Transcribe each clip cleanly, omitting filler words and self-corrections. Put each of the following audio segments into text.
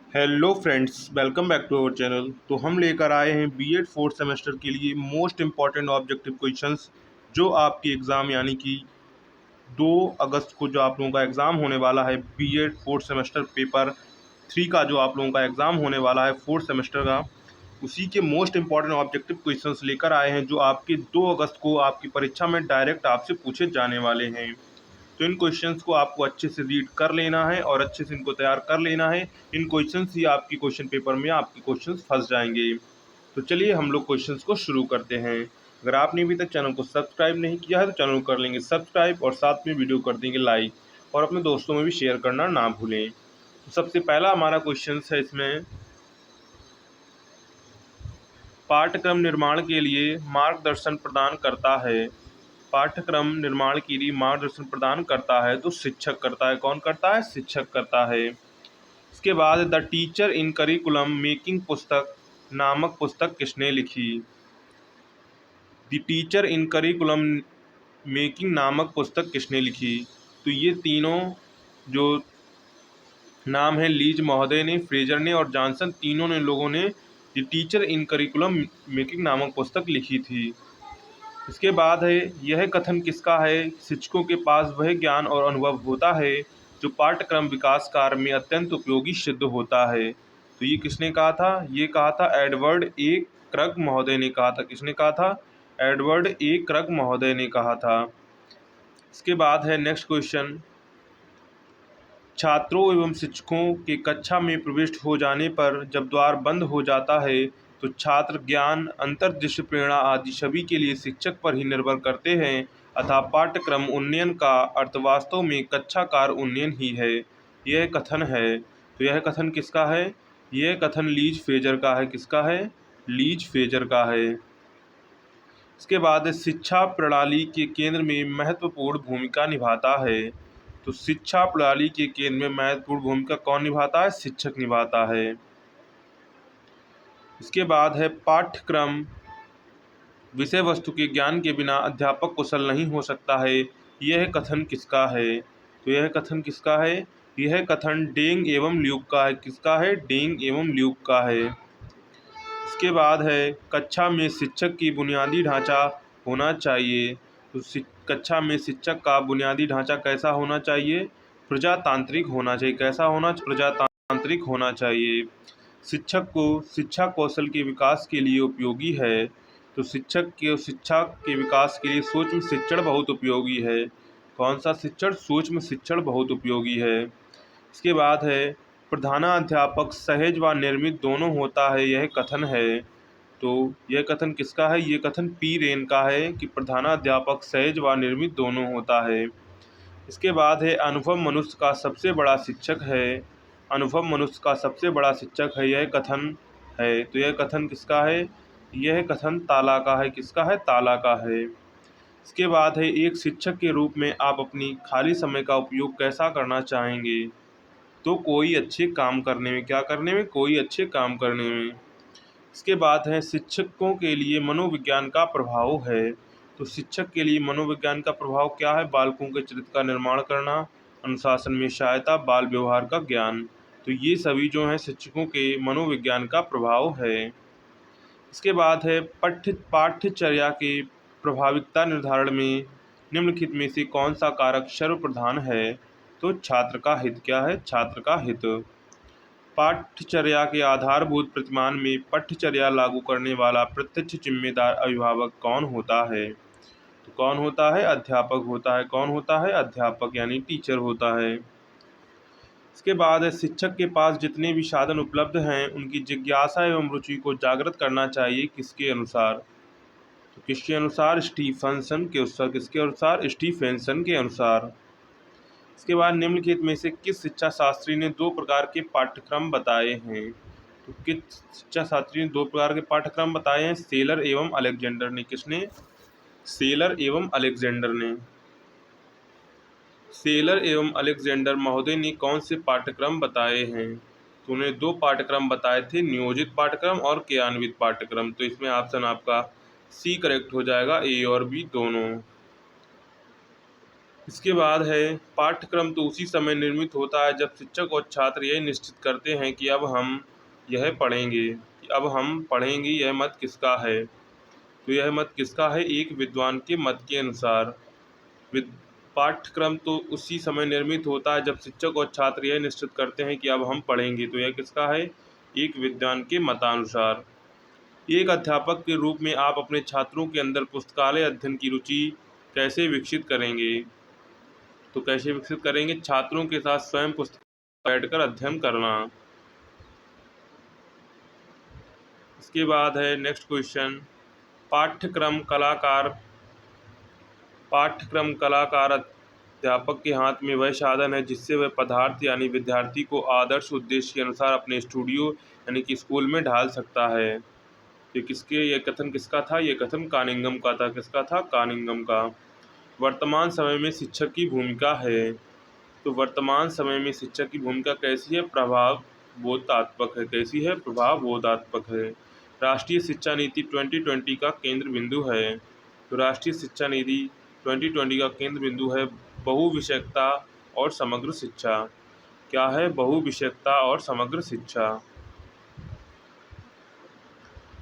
Hello friends, welcome back to our channel. तो हम लेकर आए हैं बीएड फोर्थ सेमेस्टर के लिए मोस्ट इम्पॉर्टेंट ऑब्जेक्टिव क्वेश्चंस जो आपकी एग्ज़ाम यानी कि 2 अगस्त को जो आप लोगों का एग्ज़ाम होने वाला है बीएड फोर्थ सेमेस्टर पेपर 3 का जो आप लोगों का एग्ज़ाम होने वाला है फोर्थ सेमेस्टर का, उसी के मोस्ट इम्पॉर्टेंट ऑब्जेक्टिव क्वेश्चंस लेकर आए हैं जो आपके 2 अगस्त को आपकी परीक्षा में डायरेक्ट आपसे पूछे जाने वाले हैं। तो इन क्वेश्चंस को आपको अच्छे से रीड कर लेना है और अच्छे से इनको तैयार कर लेना है। इन क्वेश्चंस ही आपकी क्वेश्चन पेपर में आपके क्वेश्चंस फंस जाएंगे। तो चलिए हम लोग क्वेश्चंस को शुरू करते हैं। अगर आपने अभी तक चैनल को सब्सक्राइब नहीं किया है तो चैनल को कर लेंगे सब्सक्राइब और साथ में वीडियो कर देंगे लाइक और अपने दोस्तों में भी शेयर करना ना भूलें। तो सबसे पहला हमारा क्वेश्चन है इसमें, पाठ्यक्रम निर्माण के लिए मार्गदर्शन प्रदान करता है। पाठ्यक्रम निर्माण के लिए मार्गदर्शन प्रदान करता है तो शिक्षक करता है। कौन करता है? शिक्षक करता है। इसके बाद the teacher in curriculum making पुस्तक नामक पुस्तक किसने लिखी? The teacher in curriculum making नामक पुस्तक किसने लिखी? तो ये तीनों जो नाम है, लीज महोदय ने, फ्रेजर ने और जॉनसन, तीनों ने लोगों ने the teacher in curriculum making नामक पुस्तक लिखी थी। इसके बाद है, यह कथन किसका है? शिक्षकों के पास वह ज्ञान और अनुभव होता है जो पाठ्यक्रम विकास कार्य में अत्यंत उपयोगी सिद्ध होता है। तो ये किसने कहा था? ये कहा था एडवर्ड ए क्रग महोदय ने कहा था। किसने कहा था? एडवर्ड ए क्रग महोदय ने कहा था। इसके बाद है नेक्स्ट क्वेश्चन, छात्रों एवं शिक्षकों के कक्षा में प्रविष्ट हो जाने पर जब द्वार बंद हो जाता है तो छात्र ज्ञान, अंतर्दृष्टि, प्रेरणा आदि सभी के लिए शिक्षक पर ही निर्भर करते हैं, अतः पाठ्यक्रम उन्नयन का अर्थ वास्तव में कक्षाकार उन्नयन ही है। यह कथन है। तो यह कथन किसका है? यह कथन लीज फ्रेजर का है। किसका है? लीज फ्रेजर का है। इसके बाद शिक्षा प्रणाली के केंद्र में महत्वपूर्ण भूमिका निभाता है। तो शिक्षा प्रणाली के केंद्र में महत्वपूर्ण भूमिका कौन निभाता है? शिक्षक निभाता है। इसके बाद है, पाठ्यक्रम विषय वस्तु के ज्ञान के बिना अध्यापक कुशल नहीं हो सकता है। यह कथन किसका है? तो यह कथन किसका है? यह कथन डेंग एवं ल्यूक का है। किसका है? डेंग एवं ल्यूक का है। इसके बाद है, कक्षा में शिक्षक की बुनियादी ढांचा होना चाहिए। तो कक्षा में शिक्षक का बुनियादी ढांचा कैसा होना चाहिए? प्रजातांत्रिक होना चाहिए। कैसा होना? प्रजातांत्रिक होना चाहिए। शिक्षक को शिक्षा कौशल के विकास के लिए उपयोगी है। तो शिक्षक के शिक्षा के विकास के लिए सूक्ष्म शिक्षण बहुत उपयोगी है। कौन सा शिक्षण? सूक्ष्म शिक्षण बहुत उपयोगी है। इसके बाद है, प्रधानाध्यापक सहज व निर्मित दोनों होता है। यह कथन है। तो यह कथन किसका है? यह कथन पी रेन का है कि प्रधानाध्यापक सहज व निर्मित दोनों होता है। इसके बाद है, अनुभव मनुष्य का सबसे बड़ा शिक्षक है। अनुभव मनुष्य का सबसे बड़ा शिक्षक है। यह कथन है। तो यह कथन किसका है? यह कथन ताला का है। किसका है? ताला का है। इसके बाद है, एक शिक्षक के रूप में आप अपनी खाली समय का उपयोग कैसा करना चाहेंगे? तो कोई अच्छे काम करने में। क्या करने में? कोई अच्छे काम करने में। इसके बाद है, शिक्षकों के लिए मनोविज्ञान का प्रभाव है। तो शिक्षक के लिए मनोविज्ञान का प्रभाव क्या है? बालकों के चरित्र का निर्माण करना, अनुशासन में सहायता, बाल व्यवहार का ज्ञान। तो ये सभी जो हैं शिक्षकों के मनोविज्ञान का प्रभाव है। इसके बाद है, पाठ्यचर्या के प्रभाविकता निर्धारण में निम्नलिखित में से कौन सा कारक सर्वप्रधान है? तो छात्र का हित। क्या है? छात्र का हित। पाठ्यचर्या के आधारभूत प्रतिमान में पाठ्यचर्या लागू करने वाला प्रत्यक्ष जिम्मेदार अभिभावक कौन होता है? तो कौन होता है? अध्यापक होता है। कौन होता है? अध्यापक यानी टीचर होता है। इसके बाद है, शिक्षक के पास जितने भी साधन उपलब्ध हैं उनकी जिज्ञासा एवं रुचि को जागृत करना चाहिए। किसके अनुसार? तो किसके अनुसार? स्टीफनसन के अनुसार। किसके अनुसार? स्टीफेंसन के अनुसार। इसके बाद निम्नलिखित में से किस शिक्षा शास्त्री ने 2 प्रकार के पाठ्यक्रम बताए हैं? तो किस शिक्षा शास्त्री ने 2 प्रकार के पाठ्यक्रम बताए हैं? सेलर एवं अलेक्जेंडर ने। किसने? सेलर एवं अलेक्जेंडर ने। सेलर एवं अलेक्जेंडर महोदय ने कौन से पाठ्यक्रम बताए हैं? तो उन्हें 2 पाठ्यक्रम बताए थे, नियोजित पाठ्यक्रम और क्रियान्वित पाठ्यक्रम। तो इसमें ऑप्शन आपका सी करेक्ट हो जाएगा, ए और बी दोनों। इसके बाद है पाठ्यक्रम तो उसी समय निर्मित होता है जब शिक्षक और छात्र यह निश्चित करते हैं कि अब हम यह पढ़ेंगे। अब हम पढ़ेंगे, यह मत किसका है? तो यह मत किसका है? एक विद्वान के मत के अनुसार। विद पाठ्यक्रम तो उसी समय निर्मित होता है जब शिक्षक और छात्र यह निश्चित करते हैं कि अब हम पढ़ेंगे। तो यह किसका है? एक विद्वान के मतानुसार। एक अध्यापक के रूप में आप अपने छात्रों के अंदर पुस्तकालय अध्ययन की रुचि कैसे विकसित करेंगे? तो कैसे विकसित करेंगे? छात्रों के साथ स्वयं पुस्तक बैठकर अध्ययन करना। इसके बाद है नेक्स्ट क्वेश्चन, पाठ्यक्रम कलाकार अध्यापक के हाथ में वह साधन है जिससे वह पदार्थ यानी विद्यार्थी को आदर्श उद्देश्य के अनुसार अपने स्टूडियो यानी कि स्कूल में ढाल सकता है। ये कथन किसका था? ये कथन कानिंगम का था। किसका था? कानिंगम का। वर्तमान समय में शिक्षक की भूमिका है। तो वर्तमान समय में शिक्षक की भूमिका कैसी है? प्रभाव बोधात्मक है। कैसी है? प्रभाव बोधात्मक है। राष्ट्रीय शिक्षा नीति 2020 का केंद्र बिंदु है। तो राष्ट्रीय शिक्षा नीति 2020 का केंद्र बिंदु है बहुविषयकता और समग्र शिक्षा। क्या है? बहुविषयकता और समग्र शिक्षा।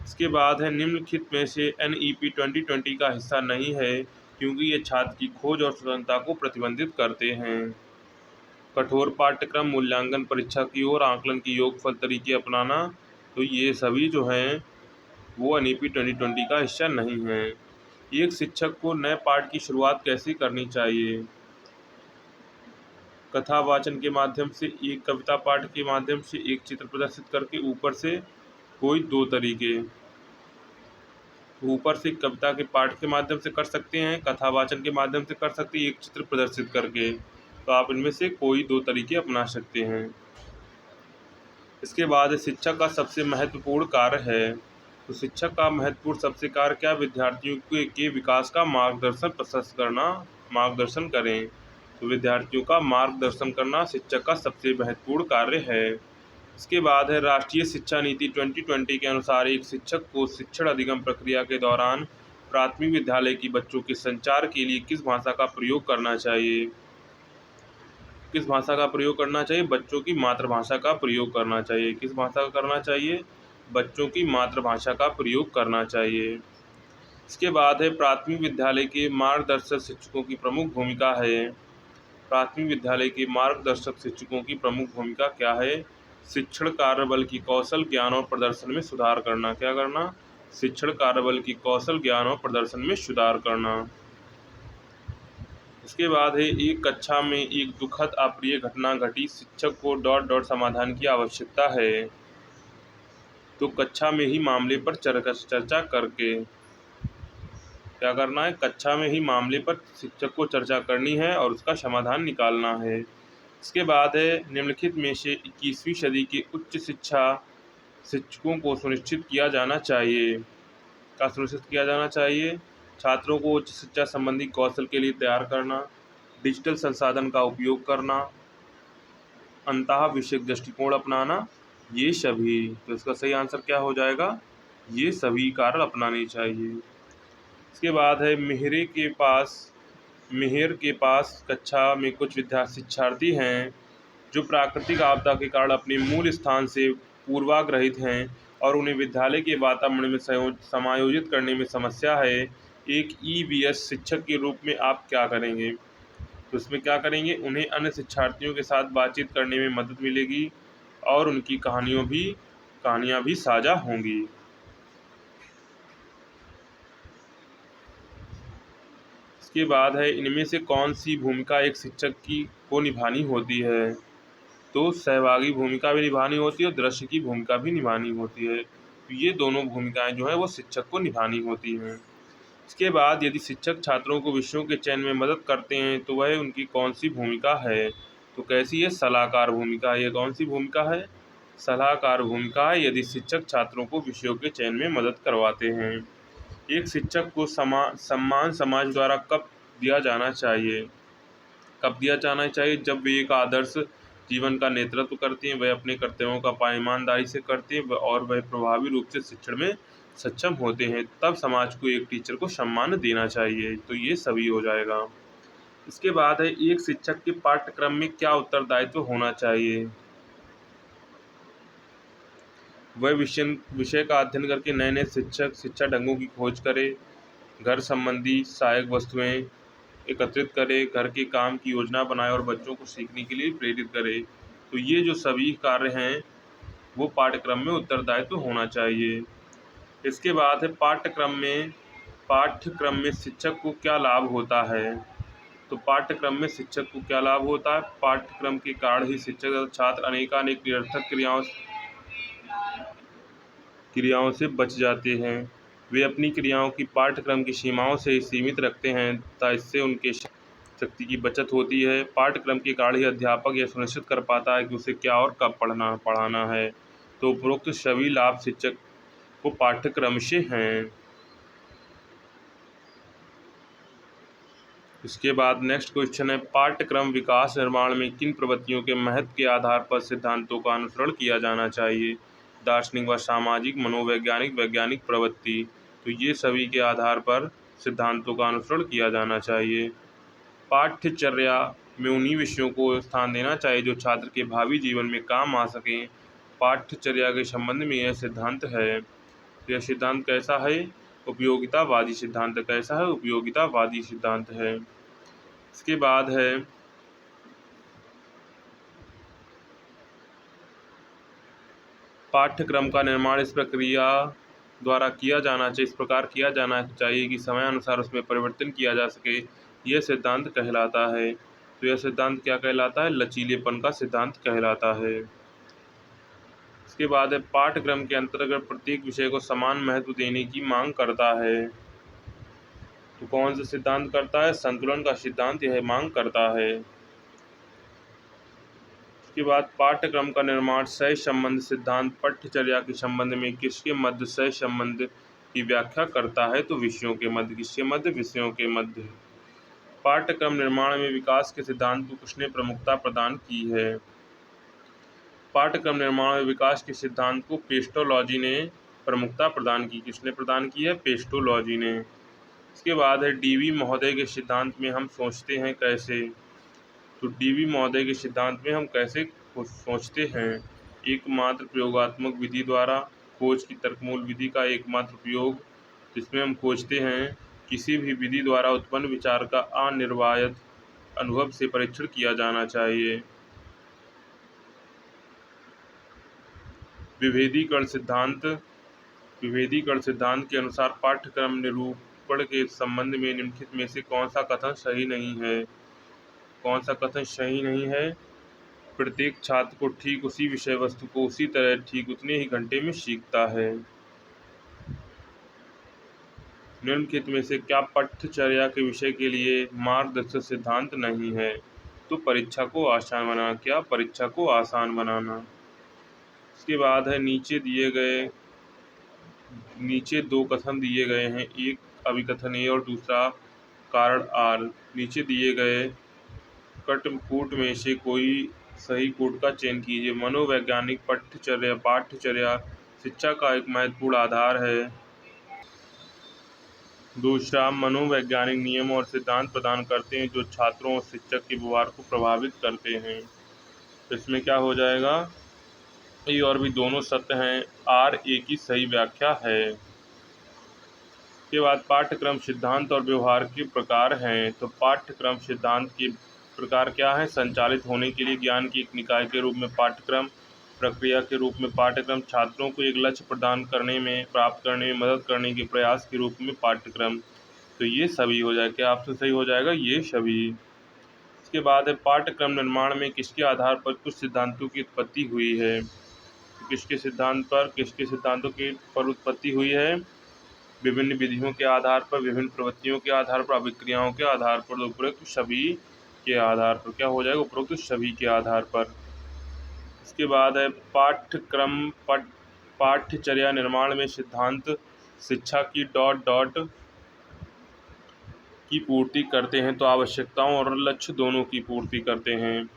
इसके बाद है निम्नलिखित में से NEP 2020 का हिस्सा नहीं है क्योंकि ये छात्र की खोज और स्वतंत्रता को प्रतिबंधित करते हैं। कठोर पाठ्यक्रम, मूल्यांकन, परीक्षा की ओर आकलन की योगफल तरीके अपनाना, तो ये सभी जो हैं वो NEP 2020 का हिस्सा नहीं है। एक शिक्षक को नए पाठ की शुरुआत कैसे करनी चाहिए? कथा वाचन के माध्यम से, एक कविता पाठ के माध्यम से, एक चित्र प्रदर्शित करके, ऊपर से कोई दो तरीके। ऊपर से कविता के पाठ के माध्यम से कर सकते हैं, कथा वाचन के माध्यम से कर सकते हैं, एक चित्र प्रदर्शित करके। तो आप इनमें से कोई दो तरीके अपना सकते हैं। इसके बाद शिक्षक का सबसे महत्वपूर्ण कार्य है। तो शिक्षक का महत्वपूर्ण सबसे कार्य क्या? विद्यार्थियों के विकास का मार्गदर्शन करें। तो विद्यार्थियों का मार्गदर्शन करना शिक्षक का सबसे महत्वपूर्ण कार्य है। इसके बाद है राष्ट्रीय शिक्षा नीति 2020 के अनुसार एक शिक्षक को शिक्षण अधिगम प्रक्रिया के दौरान प्राथमिक विद्यालय की बच्चों के संचार के लिए किस भाषा का प्रयोग करना चाहिए? किस भाषा का प्रयोग करना चाहिए? बच्चों की मातृभाषा का प्रयोग करना चाहिए। किस भाषा का करना चाहिए? बच्चों की मातृभाषा का प्रयोग करना चाहिए। इसके बाद है प्राथमिक विद्यालय के मार्गदर्शक शिक्षकों की प्रमुख भूमिका है। प्राथमिक विद्यालय के मार्गदर्शक शिक्षकों की प्रमुख भूमिका क्या है? शिक्षण कार्यबल की कौशल, ज्ञान और प्रदर्शन में सुधार करना। क्या करना? शिक्षण कार्यबल की कौशल, ज्ञान और प्रदर्शन में सुधार करना। इसके बाद है एक कक्षा में एक दुखद अप्रिय घटना घटी, शिक्षक को ... समाधान की आवश्यकता है। तो कक्षा में ही मामले पर चर्चा करके क्या करना है? कक्षा में ही मामले पर शिक्षक को चर्चा करनी है और उसका समाधान निकालना है। इसके बाद है निम्नलिखित में से 21वीं सदी के उच्च शिक्षा शिक्षकों को सुनिश्चित किया जाना चाहिए। क्या सुनिश्चित किया जाना चाहिए? छात्रों को उच्च शिक्षा संबंधी कौशल के लिए तैयार करना, डिजिटल संसाधन का उपयोग करना, अंतः विषयक दृष्टिकोण अपनाना, ये सभी। तो इसका सही आंसर क्या हो जाएगा? ये सभी कार्य अपनाने चाहिए। इसके बाद है मेहर के पास कक्षा में कुछ शिक्षार्थी हैं जो प्राकृतिक आपदा के कारण अपने मूल स्थान से पूर्वाग्रहित हैं और उन्हें विद्यालय के वातावरण में समायोजित करने में समस्या है। एक EVS शिक्षक के रूप में आप क्या करेंगे? तो इसमें क्या करेंगे? उन्हें अन्य शिक्षार्थियों के साथ बातचीत करने में मदद मिलेगी और उनकी कहानियाँ भी साझा होंगी। इसके बाद है इनमें से कौन सी भूमिका एक शिक्षक को निभानी होती है? तो सहभागी भूमिका भी निभानी होती है और दृश्य की भूमिका भी निभानी होती है। तो ये दोनों भूमिकाएं जो है वो शिक्षक को निभानी होती हैं। इसके बाद यदि शिक्षक छात्रों को विषयों के चयन में मदद करते हैं तो वह उनकी कौन सी भूमिका है? तो कैसी है? सलाहकार भूमिका। ये कौन सी भूमिका है? सलाहकार भूमिका है यदि शिक्षक छात्रों को विषयों के चयन में मदद करवाते हैं। एक शिक्षक को सम्मान समाज द्वारा कब दिया जाना चाहिए? कब दिया जाना चाहिए? जब वे एक आदर्श जीवन का नेतृत्व करते हैं, वह अपने कर्तव्यों का पालन ईमानदारी से करते हैं और वह प्रभावी रूप से शिक्षण में सक्षम होते हैं, तब समाज को एक टीचर को सम्मान देना चाहिए। तो ये सभी हो जाएगा। इसके बाद है एक शिक्षक के पाठ्यक्रम में क्या उत्तरदायित्व होना चाहिए। वह विषय का अध्ययन करके नए नए शिक्षा ढंगों की खोज करे, घर संबंधी सहायक वस्तुएं एकत्रित करे, घर के काम की योजना बनाए और बच्चों को सीखने के लिए प्रेरित करे। तो ये जो सभी कार्य हैं वो पाठ्यक्रम में उत्तरदायित्व होना चाहिए। इसके बाद है पाठ्यक्रम में शिक्षक को क्या लाभ होता है। तो पाठ्यक्रम में शिक्षक को क्या लाभ होता है। पाठ्यक्रम के कारण ही शिक्षक तथा छात्र अनेकानेक निरर्थक क्रियाओं से बच जाते हैं। वे अपनी क्रियाओं की पाठ्यक्रम की सीमाओं से ही सीमित रखते हैं तथा इससे उनके शक्ति की बचत होती है। पाठ्यक्रम के कारण ही अध्यापक यह सुनिश्चित कर पाता है कि उसे क्या और कब पढ़ाना है। तो उपरोक्त सभी लाभ शिक्षक को पाठ्यक्रम से हैं। इसके बाद नेक्स्ट क्वेश्चन है, पाठ्यक्रम विकास निर्माण में किन प्रवृत्तियों के महत्व के आधार पर सिद्धांतों का अनुसरण किया जाना चाहिए। दार्शनिक व सामाजिक, मनोवैज्ञानिक, वैज्ञानिक प्रवृत्ति। तो ये सभी के आधार पर सिद्धांतों का अनुसरण किया जाना चाहिए। पाठ्यचर्या में उन्हीं विषयों को स्थान देना चाहिए जो छात्र के भावी जीवन में काम आ सकें। पाठ्यचर्या के संबंध में यह सिद्धांत है। यह सिद्धांत कैसा है। उपयोगितावादी सिद्धांत। कैसा है। उपयोगितावादी सिद्धांत है। इसके बाद है पाठ्यक्रम का निर्माण इस प्रक्रिया द्वारा किया जाना चाहिए, इस प्रकार किया जाना चाहिए कि समयानुसार उसमें परिवर्तन किया जा सके। यह सिद्धांत कहलाता है। तो यह सिद्धांत क्या कहलाता है। लचीलेपन का सिद्धांत कहलाता है। इसके बाद है पाठ्यक्रम के अंतर्गत प्रत्येक विषय को समान महत्व देने की मांग करता है। तो कौन सा सिद्धांत करता है। संतुलन का सिद्धांत यह मांग करता है। इसके बाद पाठ्यक्रम का निर्माण सह संबंध सिद्धांत पाठ्यचर्या के संबंध में किसके मध्य सह संबंध की व्याख्या करता है। तो विषयों के मध्य। किसके मध्य। विषयों के मध्य। पाठ्यक्रम निर्माण में विकास के सिद्धांत को किसने प्रमुखता प्रदान की है। पाठ्यक्रम निर्माण में विकास के सिद्धांत को पेस्टोलॉजी ने प्रमुखता प्रदान की। किसने प्रदान की है। पेस्टोलॉजी ने। इसके बाद है डीवी महोदय के सिद्धांत में हम सोचते हैं कैसे। तो डीवी महोदय के सिद्धांत में हम कैसे सोचते हैं। एकमात्र प्रयोगात्मक विधि द्वारा खोज की तर्कमूल विधि का एकमात्र उपयोग, जिसमें हम खोजते हैं किसी भी विधि द्वारा उत्पन्न विचार का अनिर्वायद अनुभव से परीक्षण किया जाना चाहिए। विभेदीकरण सिद्धांत के अनुसार पाठ्यक्रम निरूपण के संबंध में निम्नलिखित में से कौन सा कथन सही नहीं है। कौन सा कथन सही नहीं है। प्रत्येक छात्र को ठीक उसी विषय वस्तु को उसी तरह ठीक उतने ही घंटे में सीखता है। निम्नलिखित में से क्या पाठ्यचर्या के विषय के लिए मार्गदर्शक सिद्धांत नहीं है। तो परीक्षा को आसान बनाना। क्या। परीक्षा को आसान बनाना। इसके बाद है नीचे दो कथन दिए गए हैं, एक अभिकथन ए और दूसरा कारण आर। नीचे दिए गए कूट में से कोई सही कूट का चयन कीजिए। मनोवैज्ञानिक पाठ्यचर्या शिक्षा का एक महत्वपूर्ण आधार है। दूसरा, मनोवैज्ञानिक नियम और सिद्धांत प्रदान करते हैं जो छात्रों और शिक्षक के व्यवहार को प्रभावित करते हैं। इसमें क्या हो जाएगा। ये और भी दोनों सत्य हैं। आर ए की सही व्याख्या है। के बाद पाठ्यक्रम सिद्धांत और व्यवहार के प्रकार हैं। तो पाठ्यक्रम सिद्धांत के प्रकार क्या है। संचालित होने के लिए ज्ञान की एक निकाय के रूप में पाठ्यक्रम, प्रक्रिया के रूप में पाठ्यक्रम, छात्रों को एक लक्ष्य प्रदान करने में, प्राप्त करने में मदद करने के प्रयास के रूप में पाठ्यक्रम। तो ये सभी हो जाएगा। क्या आपसे सही हो जाएगा। ये सभी। इसके बाद है पाठ्यक्रम निर्माण में किसके आधार पर कुछ सिद्धांतों की उत्पत्ति हुई है। किसके सिद्धांतों की पर उत्पत्ति हुई है। विभिन्न विधियों के आधार पर, विभिन्न प्रवृत्तियों के आधार पर, अभिक्रियाओं के आधार पर, उपरोक्त सभी के आधार पर। क्या हो जाएगा। उपरोक्त सभी के आधार पर। इसके बाद है पाठ्यचर्या निर्माण में सिद्धांत शिक्षा की की पूर्ति करते हैं तो आवश्यकताओं और लक्ष्य दोनों की पूर्ति करते हैं।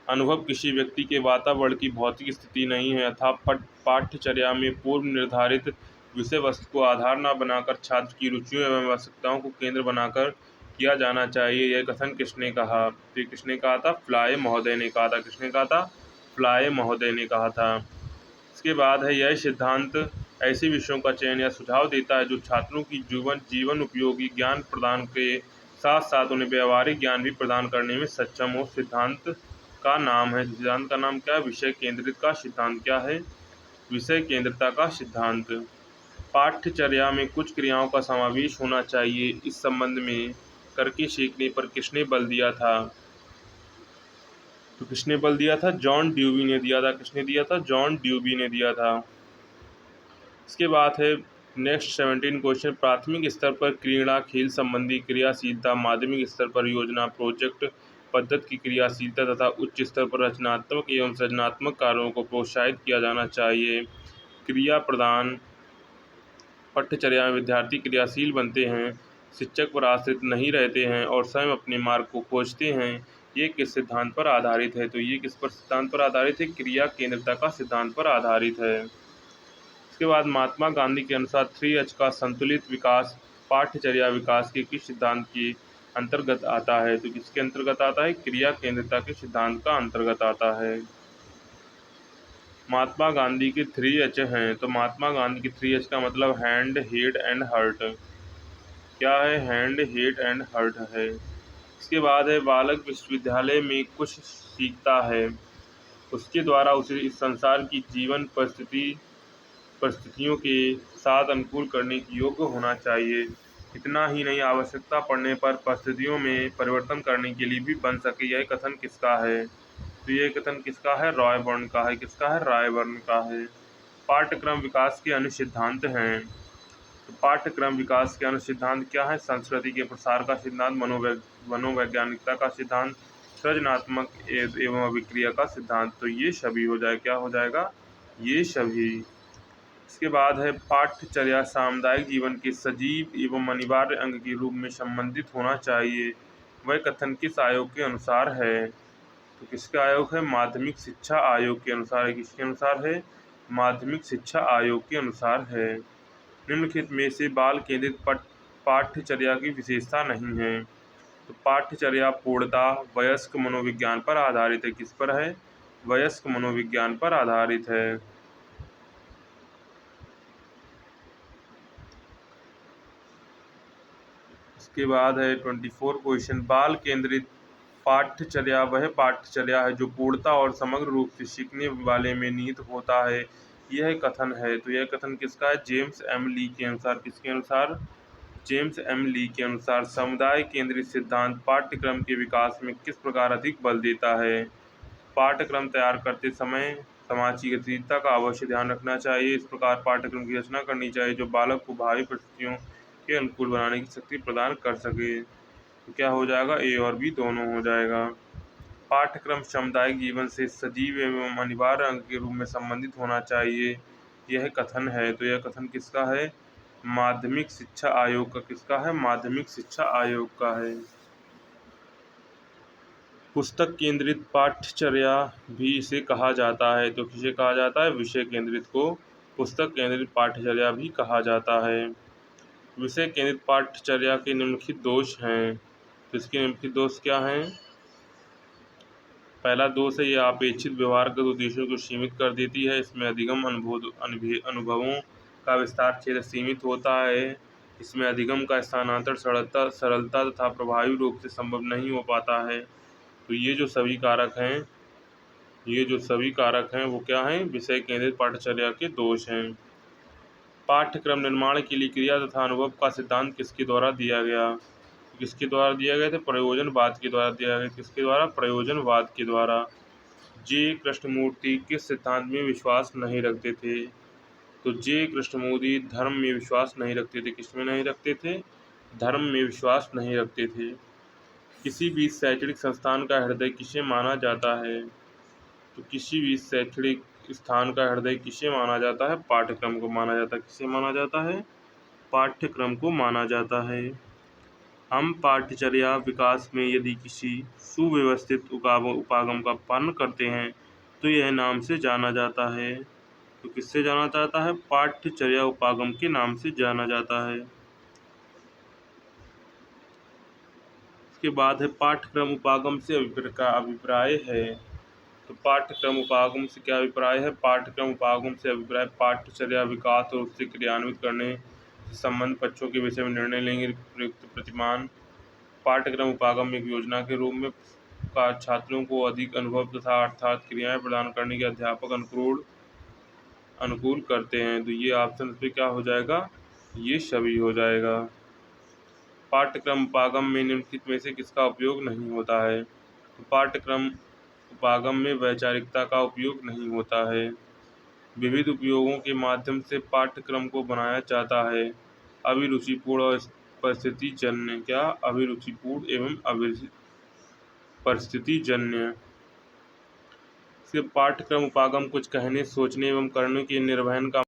अनुभव किसी व्यक्ति के वातावरण की भौतिक स्थिति नहीं है, अतः पाठ्यचर्या में पूर्व निर्धारित विषय वस्तु को आधार न बनाकर छात्र की रुचियों एवं आवश्यकताओं को केंद्र बनाकर किया जाना चाहिए। यह कथन किसने कहा? तो किसने कहा था? फ्लाय महोदय ने कहा था। किसने कहा था? फ्लाय महोदय ने कहा था। इसके बाद है, यह सिद्धांत ऐसे विषयों का चयन या सुझाव देता है जो छात्रों की जीवन उपयोगी ज्ञान प्रदान के साथ साथ उन्हें व्यावहारिक ज्ञान भी प्रदान करने में सक्षम हो। सिद्धांत का नाम है, सिद्धांत का नाम क्या है? विषय केंद्रित का सिद्धांत क्या है? विषय केंद्रितता का सिद्धांत। पाठ्यचर्या में कुछ क्रियाओं का समावेश होना चाहिए, इस संबंध में करके सीखने पर किसने बल दिया था? तो किसने बल दिया था? जॉन ड्यूवी ने दिया था। किसने दिया था? जॉन ड्यूवी ने दिया था। इसके बाद है नेक्स्ट 17 क्वेश्चन। प्राथमिक स्तर पर क्रीड़ा खेल संबंधी क्रियाशीलता, माध्यमिक स्तर पर योजना प्रोजेक्ट पद्धति की क्रियाशीलता तथा उच्च स्तर पर रचनात्मक एवं सृजनात्मक कार्यों को प्रोत्साहित किया जाना चाहिए। क्रिया प्रदान पाठ्यचर्या में विद्यार्थी क्रियाशील बनते हैं, शिक्षक पर आश्रित नहीं रहते हैं और स्वयं अपने मार्ग को खोजते हैं। ये किस सिद्धांत पर आधारित है? तो ये किस पर सिद्धांत पर आधारित है? क्रिया केंद्रितता का सिद्धांत पर आधारित है। इसके बाद महात्मा गांधी के अनुसार 3H का संतुलित विकास पाठ्यचर्या विकास के किस सिद्धांत के अंतर्गत आता है? तो किसके अंतर्गत आता है? क्रिया केंद्रितता के सिद्धांत का अंतर्गत आता है। महात्मा गांधी के 3H हैं, तो महात्मा गांधी के 3H का मतलब हैंड, हेड एंड हर्ट। क्या है? हैंड, हेड एंड हर्ट है। इसके बाद है, बालक विश्वविद्यालय में कुछ सीखता है, उसके द्वारा उसे इस संसार की जीवन परिस्थितियों के साथ अनुकूल करने की योग्य होना चाहिए। इतना ही नहीं, आवश्यकता पड़ने पर परिस्थितियों में परिवर्तन करने के लिए भी बन सके। यह कथन किसका है? तो यह कथन किसका है? रॉयबर्न का है। किसका है? रॉयबर्न का है। पाठ्यक्रम विकास के अनुसिद्धांत हैं। तो पाठ्यक्रम विकास के अनुसिद्धांत क्या है? संस्कृति के प्रसार का सिद्धांत, मनोवैज्ञानिकता का सिद्धांत, सृजनात्मक एवं अभिक्रिया का सिद्धांत। तो ये सभी हो जाए, क्या हो जाएगा? ये सभी। इसके बाद है, पाठ्यचर्या सामुदायिक जीवन के सजीव एवं अनिवार्य अंग के रूप में संबंधित होना चाहिए। वह कथन किस आयोग के अनुसार है? तो किसका आयोग है? माध्यमिक शिक्षा आयोग के अनुसार है। किसके अनुसार है? माध्यमिक शिक्षा आयोग के अनुसार है। निम्नलिखित में से बाल केंद्रित पाठ्यचर्या की विशेषता नहीं है। तो पाठ्यचर्या पूर्णतः वयस्क मनोविज्ञान पर आधारित है। किस पर है? वयस्क मनोविज्ञान पर आधारित है। इसके बाद है 24 क्वेश्चन। बाल केंद्रित पाठ्यचर्या वह पाठ्यचर्या है जो पूर्णता और समग्र रूप से सीखने वाले में निहित होता है। यह कथन है। तो यह कथन किसका है? जेम्स एम ली के अनुसार। किसके अनुसार? जेम्स एम ली के अनुसार। समुदाय केंद्रित सिद्धांत पाठ्यक्रम के विकास में किस प्रकार अधिक बल देता है? पाठ्यक्रम तैयार करते समय समाज की गतिशीलता का अवश्य ध्यान रखना चाहिए। इस प्रकार पाठ्यक्रम की रचना करनी चाहिए जो बालक को भावी परिस्थितियों के अनुकूल बनाने की शक्ति प्रदान कर सके। तो क्या हो जाएगा? ए और बी दोनों हो जाएगा। पाठ्यक्रम सामुदायिक जीवन से सजीव एवं अनिवार्य अंग के रूप में संबंधित होना चाहिए। यह कथन है। तो यह कथन किसका है? माध्यमिक शिक्षा आयोग का। किसका है? माध्यमिक शिक्षा आयोग का है। पुस्तक केंद्रित पाठ्यचर्या भी इसे कहा जाता है। तो किसे कहा जाता है? विषय केंद्रित को पुस्तक केंद्रित पाठ्यचर्या भी कहा जाता है। विषय केंद्रित पाठ्यचर्या के निम्नलिखित दोष हैं। तो इसके निम्नलिखित दोष क्या हैं? पहला दोष है, यह अपेक्षित व्यवहारगत उद्देश्यों को सीमित कर देती है। इसमें अधिगम अनुभवों का विस्तार क्षेत्र सीमित होता है। इसमें अधिगम का स्थानांतरण सरलता तथा प्रभावी रूप से संभव नहीं हो पाता है। तो ये जो सभी कारक हैं वो क्या हैं? विषय केंद्रित पाठ्यचर्या के दोष हैं। पाठ्यक्रम निर्माण के लिए क्रिया तथा अनुभव का सिद्धांत किसके द्वारा दिया गया? किसके द्वारा दिया गया? था प्रयोजनवाद के द्वारा दिया गया। किसके द्वारा? प्रयोजनवाद के द्वारा। जे कृष्णमूर्ति किस सिद्धांत में विश्वास नहीं रखते थे? तो जे कृष्णमूर्ति धर्म में विश्वास नहीं रखते थे। किस में नहीं रखते थे? धर्म में विश्वास नहीं रखते थे। किसी भी शैक्षणिक संस्थान का हृदय किसे माना जाता है? तो किसी भी शैक्षणिक स्थान का हृदय किसे माना जाता है? पाठ्यक्रम को माना जाता है। किसे माना जाता है? पाठ्यक्रम को माना जाता है। हम पाठ्यचर्या विकास में यदि किसी सुव्यवस्थित उपागम का पालन करते हैं तो यह नाम से जाना जाता है। तो किससे जाना जाता है? पाठ्यचर्या उपागम के नाम से जाना जाता है। उसके बाद है पाठ्यक्रम उपागम से अभिप्राय है। तो पाठ्यक्रम उपागम से क्या अभिप्राय है? पाठ्यक्रम उपागम से अभिप्राय पाठ्यचर्या विकास और उससे क्रियान्वित करने से संबंध पक्षों के विषय में निर्णय लेंगे प्रयुक्त प्रतिमान। पाठ्यक्रम उपागम एक योजना के रूप में का छात्रों को अधिक अनुभव तथा अर्थात क्रियाएं प्रदान करने के अध्यापक अनुकूल करते हैं। तो ये ऑप्शन पे क्या हो जाएगा? ये सभी हो जाएगा। पाठ्यक्रम उपागम में निम्नलिखित में से किसका उपयोग नहीं होता है? तो पाठ्यक्रम उपागम में वैचारिकता का उपयोग नहीं होता है। विविध उपयोगों के माध्यम से पाठ्यक्रम को बनाया जाता है। अभिरुचिपूर्ण और परिस्थितिजन्य क्या? अभिरुचिपूर्ण एवं परिस्थितिजन्य। इसके पाठ्यक्रम उपागम कुछ कहने, सोचने एवं करने के निर्वहन का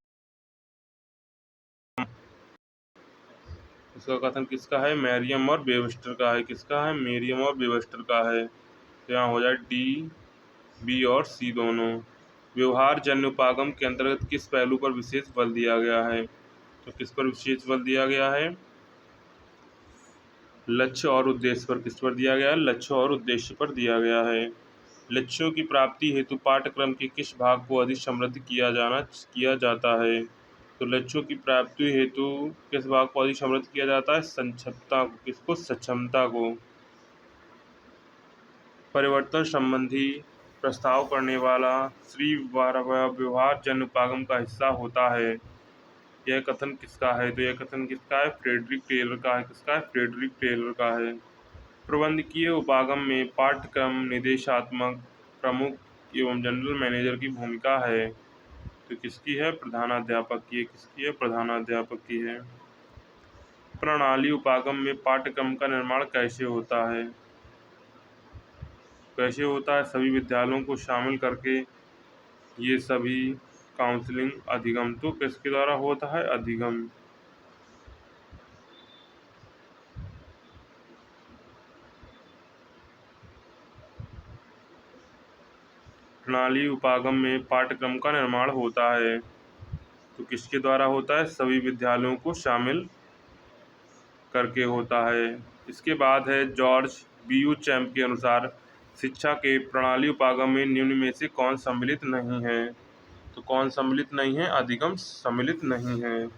इसका कथन किसका है? मैरियम और वेबस्टर का है। किसका है? मैरियम और वेबस्टर का है। तो यहाँ हो जाए डी, बी और सी दोनों। व्यवहार जन्य उपागम के अंतर्गत किस पहलू पर विशेष बल दिया गया है? तो किस पर विशेष बल दिया गया है? लक्ष्य और उद्देश्य पर। किस पर दिया गया है? लक्ष्य और उद्देश्य पर दिया गया है। लक्ष्यों की प्राप्ति हेतु पाठ्यक्रम के किस भाग को अधिक समृद्ध किया जाता है? तो लक्ष्यों की प्राप्ति हेतु किस भाग को अधिक समृद्ध किया जाता है? सक्षमता को। किसको? सक्षमता को। परिवर्तन संबंधी प्रस्ताव करने वाला श्री व्यवहार जन्य उपागम का हिस्सा होता है। यह कथन किसका है? तो यह कथन किसका है? फ्रेडरिक टेलर का है। किसका है? फ्रेडरिक टेलर का है। प्रबंधकीय उपागम में पाठ्यक्रम निदेशात्मक, प्रमुख एवं जनरल मैनेजर की भूमिका है। तो किसकी है? प्रधानाध्यापक की है। किसकी है? प्रधानाध्यापक की है। प्रणाली उपागम में पाठ्यक्रम का निर्माण कैसे होता है? कैसे होता है? सभी विद्यालयों को शामिल करके ये सभी काउंसलिंग अधिगम। तो किसके द्वारा होता है? अधिगम। प्रणाली उपागम में पाठ्यक्रम का निर्माण होता है। तो किसके द्वारा होता है? सभी विद्यालयों को शामिल करके होता है। इसके बाद है जॉर्ज B.U. चैम्प के अनुसार शिक्षा के प्रणाली उपागम में निम्न में से कौन सम्मिलित नहीं है? तो कौन सम्मिलित नहीं है? अधिगम सम्मिलित नहीं है।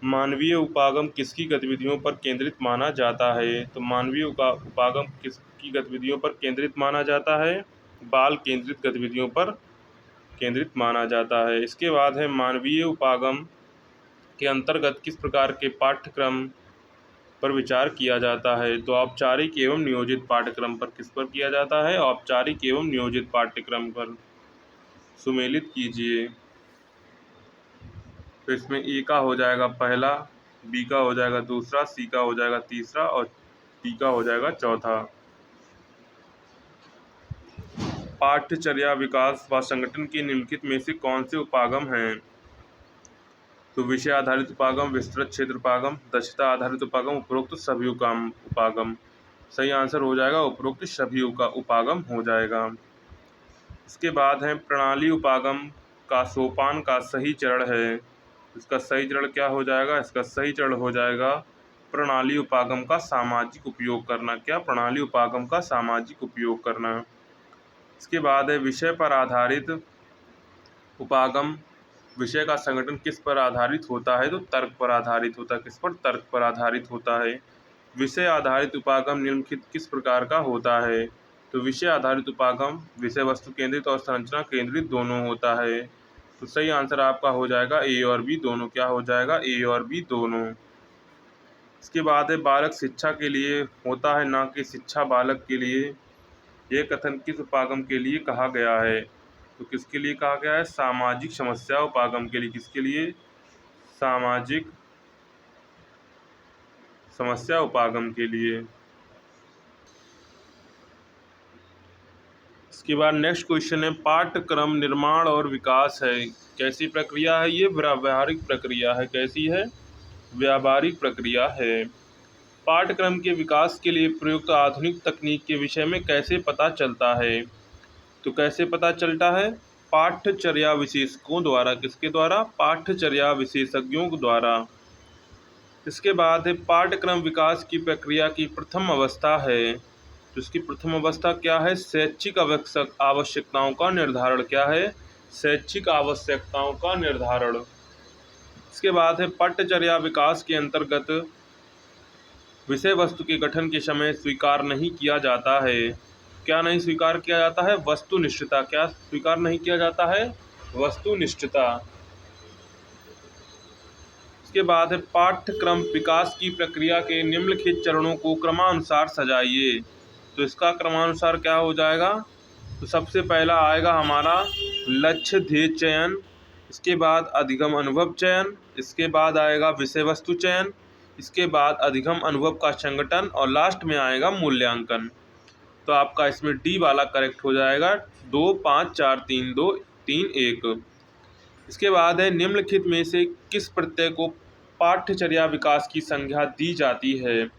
मानवीय उपागम किसकी गतिविधियों पर केंद्रित माना जाता है? तो मानवीय उपागम किसकी गतिविधियों पर केंद्रित माना जाता है? बाल केंद्रित गतिविधियों पर केंद्रित माना जाता है। इसके बाद है मानवीय उपागम के अंतर्गत किस प्रकार के पाठ्यक्रम पर विचार किया जाता है? तो औपचारिक एवं नियोजित पाठ्यक्रम पर। किस पर किया जाता है? औपचारिक एवं नियोजित पाठ्यक्रम पर। सुमेलित कीजिए। तो इसमें ए का हो जाएगा पहला, बी का हो जाएगा दूसरा, सी का हो जाएगा तीसरा और डी का हो जाएगा चौथा। पाठ्यचर्या विकास व संगठन के निम्नलिखित में से कौन से उपागम हैं? तो विषय आधारित उपागम, विस्तृत क्षेत्र उपागम, दक्षता आधारित उपागम, उपरोक्त सभी उपागम। सही आंसर हो जाएगा उपरोक्त सभी उपागम हो जाएगा। इसके बाद है प्रणाली उपागम का सोपान का सही चरण है। इसका सही चरण क्या हो जाएगा? इसका सही चरण हो जाएगा प्रणाली उपागम का सामाजिक उपयोग करना। क्या? प्रणाली उपागम का सामाजिक उपयोग करना। इसके बाद है विषय पर आधारित उपागम। विषय का संगठन किस पर आधारित होता है? तो तर्क पर आधारित होता है। किस पर? तर्क पर आधारित होता है। विषय आधारित उपागम निम्नलिखित किस प्रकार का होता है? तो विषय आधारित उपागम विषय वस्तु केंद्रित और संरचना केंद्रित दोनों होता है। तो सही आंसर आपका हो जाएगा ए और बी दोनों। क्या हो जाएगा? ए और बी दोनों। इसके बाद है बालक शिक्षा के लिए होता है, ना कि शिक्षा बालक के लिए। यह कथन किस उपागम के लिए कहा गया है? तो किसके लिए कहा गया है? सामाजिक समस्या उपागम के लिए। किसके लिए? सामाजिक समस्या उपागम के लिए। इसके बाद नेक्स्ट क्वेश्चन है पाठ्यक्रम निर्माण और विकास है। कैसी प्रक्रिया है ये? व्यावहारिक प्रक्रिया है। कैसी है? व्यावहारिक प्रक्रिया है। पाठ्यक्रम के विकास के लिए प्रयुक्त आधुनिक तकनीक के विषय में कैसे पता चलता है? तो कैसे पता चलता है? पाठ्यचर्या विशेषज्ञों द्वारा। किसके द्वारा? पाठ्यचर्या विशेषज्ञों द्वारा। इसके बाद है पाठ्यक्रम विकास की प्रक्रिया की प्रथम अवस्था है। तो इसकी प्रथम अवस्था क्या है? शैक्षिक आवश्यकताओं का निर्धारण। क्या है? शैक्षिक आवश्यकताओं का निर्धारण। इसके बाद है पट्टचर्या विकास के अंतर्गत विषय वस्तु के गठन के समय स्वीकार नहीं किया जाता है। क्या नहीं स्वीकार किया जाता है? वस्तुनिष्ठता। क्या स्वीकार नहीं किया जाता है? वस्तुनिष्ठता। इसके बाद है पाठ्यक्रम विकास की प्रक्रिया के निम्नलिखित चरणों को क्रमानुसार सजाइए। तो इसका क्रमानुसार क्या हो जाएगा? तो सबसे पहला आएगा हमारा लक्ष्य ध्येय चयन, इसके बाद अधिगम अनुभव चयन, इसके बाद आएगा विषय वस्तु चयन, इसके बाद अधिगम अनुभव का संगठन और लास्ट में आएगा मूल्यांकन। तो आपका इसमें डी वाला करेक्ट हो जाएगा। 2 5 4 3 2 3 1। इसके बाद है निम्नलिखित में से किस प्रत्यय को पाठ्यचर्या विकास की संज्ञा दी जाती है?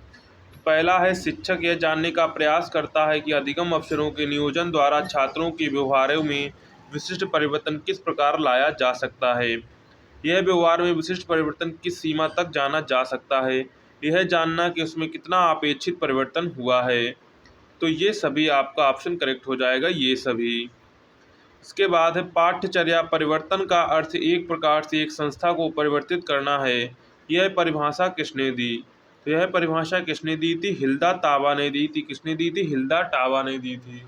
पहला है शिक्षक यह जानने का प्रयास करता है कि अधिगम अवसरों के नियोजन द्वारा छात्रों के व्यवहारों में विशिष्ट परिवर्तन किस प्रकार लाया जा सकता है। यह व्यवहार में विशिष्ट परिवर्तन किस सीमा तक जाना जा सकता है, यह जानना कि उसमें कितना अपेक्षित परिवर्तन हुआ है। तो ये सभी आपका ऑप्शन करेक्ट हो जाएगा, ये सभी। इसके बाद है पाठ्यचर्या परिवर्तन का अर्थ एक प्रकार से एक संस्था को परिवर्तित करना है। यह परिभाषा किसने दी? तो यह परिभाषा किसने दी थी? हिल्डा टाबा ने दी थी। किसने दी थी? हिल्डा टाबा ने दी थी।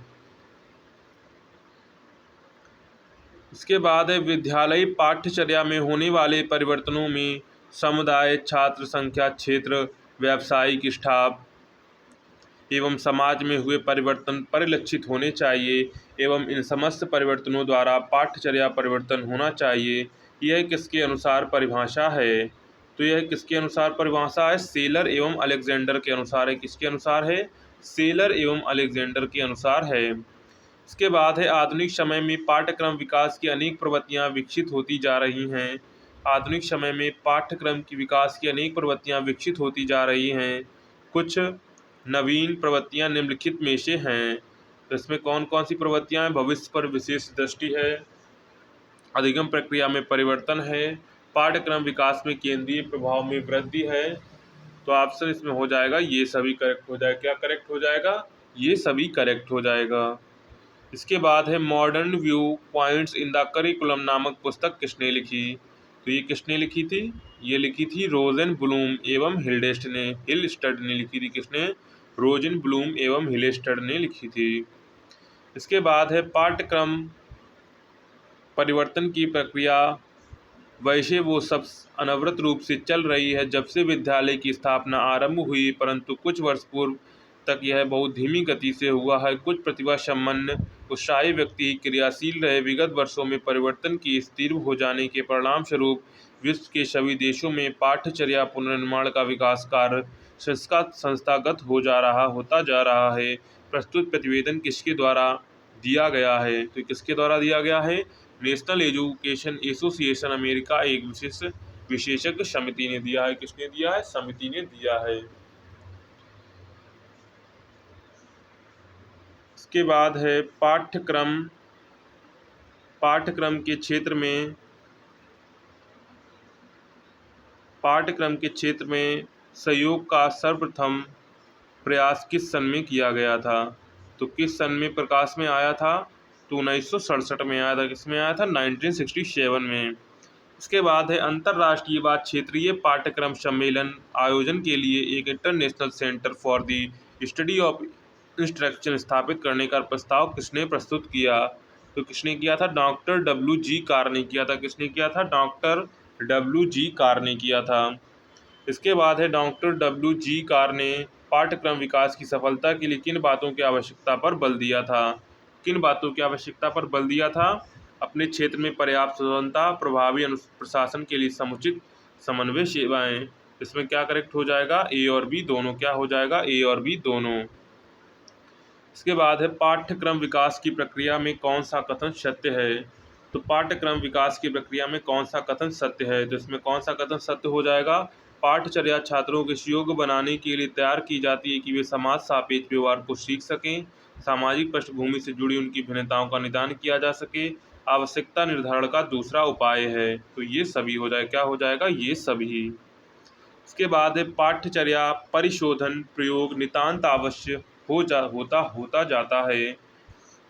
इसके बाद है विद्यालयी पाठ्यचर्या में होने वाले परिवर्तनों में समुदाय, छात्र संख्या, क्षेत्र, व्यावसायिक स्टाफ एवं समाज में हुए परिवर्तन परिलक्षित होने चाहिए एवं इन समस्त परिवर्तनों द्वारा पाठ्यचर्या परिवर्तन होना चाहिए। यह किसके अनुसार परिभाषा है? तो यह किसके अनुसार परिभाषा है? सेलर एवं अलेक्जेंडर के अनुसार है। किसके अनुसार है? सेलर एवं अलेक्जेंडर के अनुसार है। इसके बाद है आधुनिक समय में पाठ्यक्रम विकास की अनेक प्रवृत्तियां विकसित होती जा रही हैं। आधुनिक समय में पाठ्यक्रम की विकास की अनेक प्रवृत्तियां विकसित होती जा रही हैं। कुछ नवीन प्रवृत्तियां निम्नलिखित में से हैं। तो इसमें कौन कौन सी प्रवृत्तियां हैं? भविष्य पर विशेष दृष्टि है, अधिगम प्रक्रिया में परिवर्तन है, पाठ्यक्रम विकास में केंद्रीय प्रभाव में वृद्धि है। तो ऑप्शन इसमें हो जाएगा ये सभी करेक्ट हो जाएगा। क्या करेक्ट हो जाएगा? ये सभी करेक्ट हो जाएगा। इसके बाद है modern view points in the curriculum नामक पुस्तक किसने लिखी? तो ये किसने लिखी थी? ये लिखी थी रोजन ब्लूम एवं हिलस्टड ने लिखी थी। किसने? रोजन ब्लूम एवं हिलस्टड ने लिखी थी। इसके बाद है पाठ्यक्रम परिवर्तन की प्रक्रिया वैसे वो सब अनवरत रूप से चल रही है जब से विद्यालय की स्थापना आरंभ हुई, परंतु कुछ वर्ष पूर्व तक यह बहुत धीमी गति से हुआ है। कुछ प्रतिभा संपन्न उत्साही व्यक्ति क्रियाशील रहे। विगत वर्षों में परिवर्तन की स्थिर हो जाने के परिणाम स्वरूप विश्व के सभी देशों में पाठ्यचर्या पुनर्निर्माण का विकास कार्य संस्थागत होता जा रहा है। प्रस्तुत प्रतिवेदन किसके द्वारा दिया गया है? तो किसके द्वारा दिया गया है? नेशनल एजुकेशन एसोसिएशन अमेरिका एक विशेषज्ञ समिति ने दिया है। किसने दिया है? समिति ने दिया है। इसके बाद है पाठ्यक्रम के क्षेत्र में सहयोग का सर्वप्रथम प्रयास किस सन में किया गया था? तो किस सन में प्रकाश में आया था? तो 1967 में आया था। किसमें आया था? 1967 में। इसके बाद है अंतर्राष्ट्रीय व क्षेत्रीय पाठ्यक्रम सम्मेलन आयोजन के लिए एक international centre for the study of instruction स्थापित करने का प्रस्ताव किसने प्रस्तुत किया? तो किसने किया था? डॉक्टर डब्ल्यू.जी. कार ने किया था। किसने किया था? डॉक्टर डब्ल्यू.जी. कार ने किया था। इसके बाद है डॉक्टर डब्ल्यू.जी. कार ने पाठ्यक्रम विकास की सफलता के लिए किन बातों की आवश्यकता पर बल दिया था? किन बातों की आवश्यकता पर बल दिया था? अपने क्षेत्र में पर्याप्त स्वतंत्रता, प्रभावी प्रशासन के लिए समुचित समन्वय सेवाएं। इसमें क्या करेक्ट हो जाएगा? ए और बी दोनों। क्या हो जाएगा? ए और बी दोनों। इसके बाद है पाठ्यक्रम विकास की प्रक्रिया में कौन सा कथन सत्य है? तो पाठ्यक्रम विकास की प्रक्रिया में कौन सा कथन सत्य है? तो इसमें कौन सा कथन सत्य हो जाएगा? पाठ्यचर्या छात्रों को इस योग्य बनाने के लिए तैयार की जाती है कि वे समाज सापेक्ष व्यवहार को सीख सकें, सामाजिक पृष्ठभूमि से जुड़ी उनकी भिन्नताओं का निदान किया जा सके, आवश्यकता निर्धारण का दूसरा उपाय है। तो ये सभी हो जाए। क्या हो जाएगा? ये सभी। इसके बाद है पाठ्यचर्या परिशोधन प्रयोग नितांत आवश्यक होता जाता है,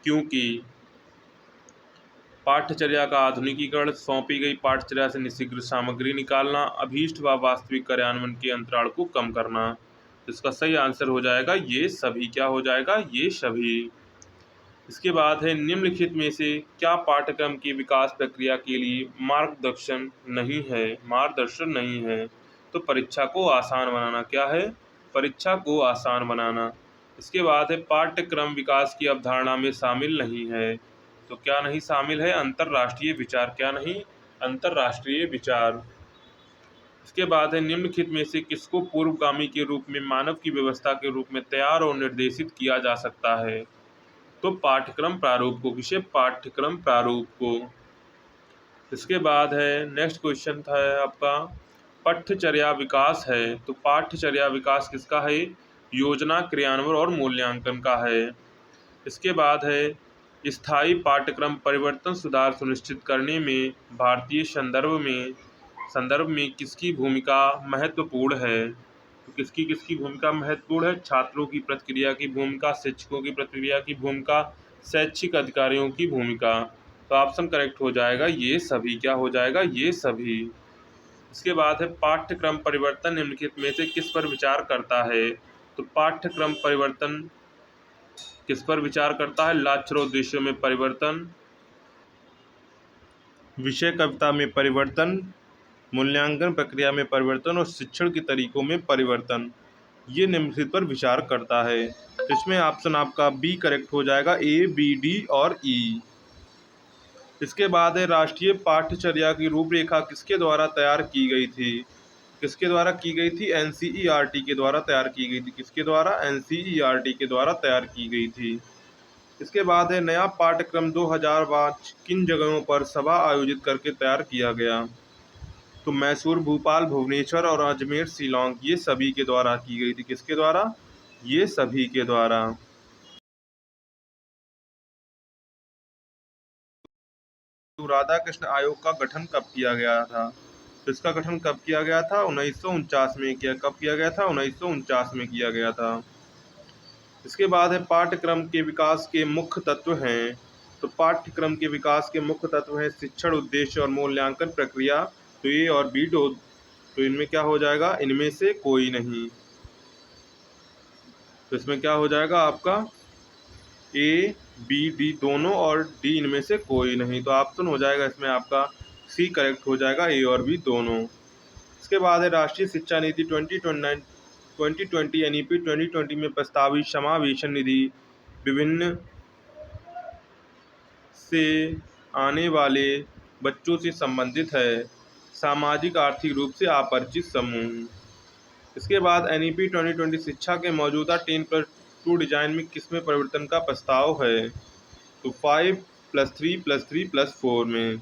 क्योंकि पाठ्यचर्या का आधुनिकीकरण, सौंपी गई पाठ्यचर्या से निःशीघ्र सामग्री निकालना, अभीष्ट व वास्तविक कार्यान्वयन के अंतराल को कम करना। इसका सही आंसर हो जाएगा ये सभी। क्या हो जाएगा? ये सभी। इसके बाद है निम्नलिखित में से क्या पाठ्यक्रम की विकास प्रक्रिया के लिए मार्गदर्शन नहीं है? तो परीक्षा को आसान बनाना। क्या है? परीक्षा को आसान बनाना। इसके बाद है पाठ्यक्रम विकास की अवधारणा में शामिल नहीं है। तो क्या नहीं शामिल है? अंतर्राष्ट्रीय विचार। क्या नहीं? अंतर्राष्ट्रीय विचार। इसके बाद है निम्नलिखित में से किसको पूर्वगामी के रूप में मानव की व्यवस्था के रूप में तैयार और निर्देशित किया जा सकता है? तो पाठ्यक्रम प्रारूप को। किसे? पाठ्यक्रम प्रारूप को। इसके बाद है नेक्स्ट क्वेश्चन था आपका पाठ्यचर्या विकास है, तो पाठ्यचर्या विकास किसका है? योजना, क्रियान्वयन और मूल्यांकन का है। इसके बाद है स्थायी पाठ्यक्रम परिवर्तन सुधार सुनिश्चित करने में भारतीय संदर्भ में किसकी भूमिका महत्वपूर्ण है? तो किसकी किसकी भूमिका महत्वपूर्ण है? छात्रों की प्रतिक्रिया की भूमिका, शिक्षकों की प्रतिक्रिया की भूमिका, शैक्षिक अधिकारियों की भूमिका। तो ऑप्शन करेक्ट हो जाएगा ये सभी। क्या हो जाएगा? ये सभी। इसके बाद है पाठ्यक्रम परिवर्तन निम्नलिखित में से किस पर विचार करता है? तो पाठ्यक्रम परिवर्तन किस पर विचार करता है? लक्ष्य और उद्देश्यों में परिवर्तन, विषय कविता में परिवर्तन, मूल्यांकन प्रक्रिया में परिवर्तन और शिक्षण के तरीकों में परिवर्तन। ये निम्नलिखित पर विचार करता है। इसमें ऑप्शन आपका बी करेक्ट हो जाएगा। ए, बी, डी और ई। इसके बाद है राष्ट्रीय पाठ्यचर्या की रूपरेखा किसके द्वारा तैयार की गई थी? किसके द्वारा की गई थी? एनसीईआरटी के द्वारा तैयार की गई थी। किसके द्वारा? एनसीईआरटी के द्वारा तैयार की गई थी। इसके बाद है नया पाठ्यक्रम 2005 किन जगहों पर सभा आयोजित करके तैयार किया गया? तो मैसूर, भोपाल, भुवनेश्वर और अजमेर, शिलोंग, ये सभी के द्वारा की गई थी। किसके द्वारा? ये सभी के द्वारा। तो राधा कृष्ण आयोग का गठन कब किया गया था? तो इसका गठन कब किया गया था? 1949 में किया। कब किया गया था? 1949 में किया गया था। इसके बाद है पाठ्यक्रम के विकास के मुख्य तत्व हैं। तो पाठ्यक्रम के विकास के मुख्य तत्व हैं शिक्षण, उद्देश्य और मूल्यांकन प्रक्रिया। तो ए और बी तो इनमें क्या हो जाएगा? इनमें से कोई नहीं। तो इसमें क्या हो जाएगा आपका? ए, बी, डी दोनों और डी इनमें से कोई नहीं। तो ऑप्शन हो जाएगा इसमें आपका सी करेक्ट हो जाएगा, ए और बी दोनों। इसके बाद है राष्ट्रीय शिक्षा नीति 2020 एनईपी 2020 में प्रस्तावित समावेशन निधि विभिन्न से आने वाले बच्चों से संबंधित है। सामाजिक आर्थिक रूप से अपरिचित समूह। इसके बाद एनईपी 2020 शिक्षा के मौजूदा 10+2 डिजाइन में किसमें परिवर्तन का प्रस्ताव है? तो 5+3+3+4 में।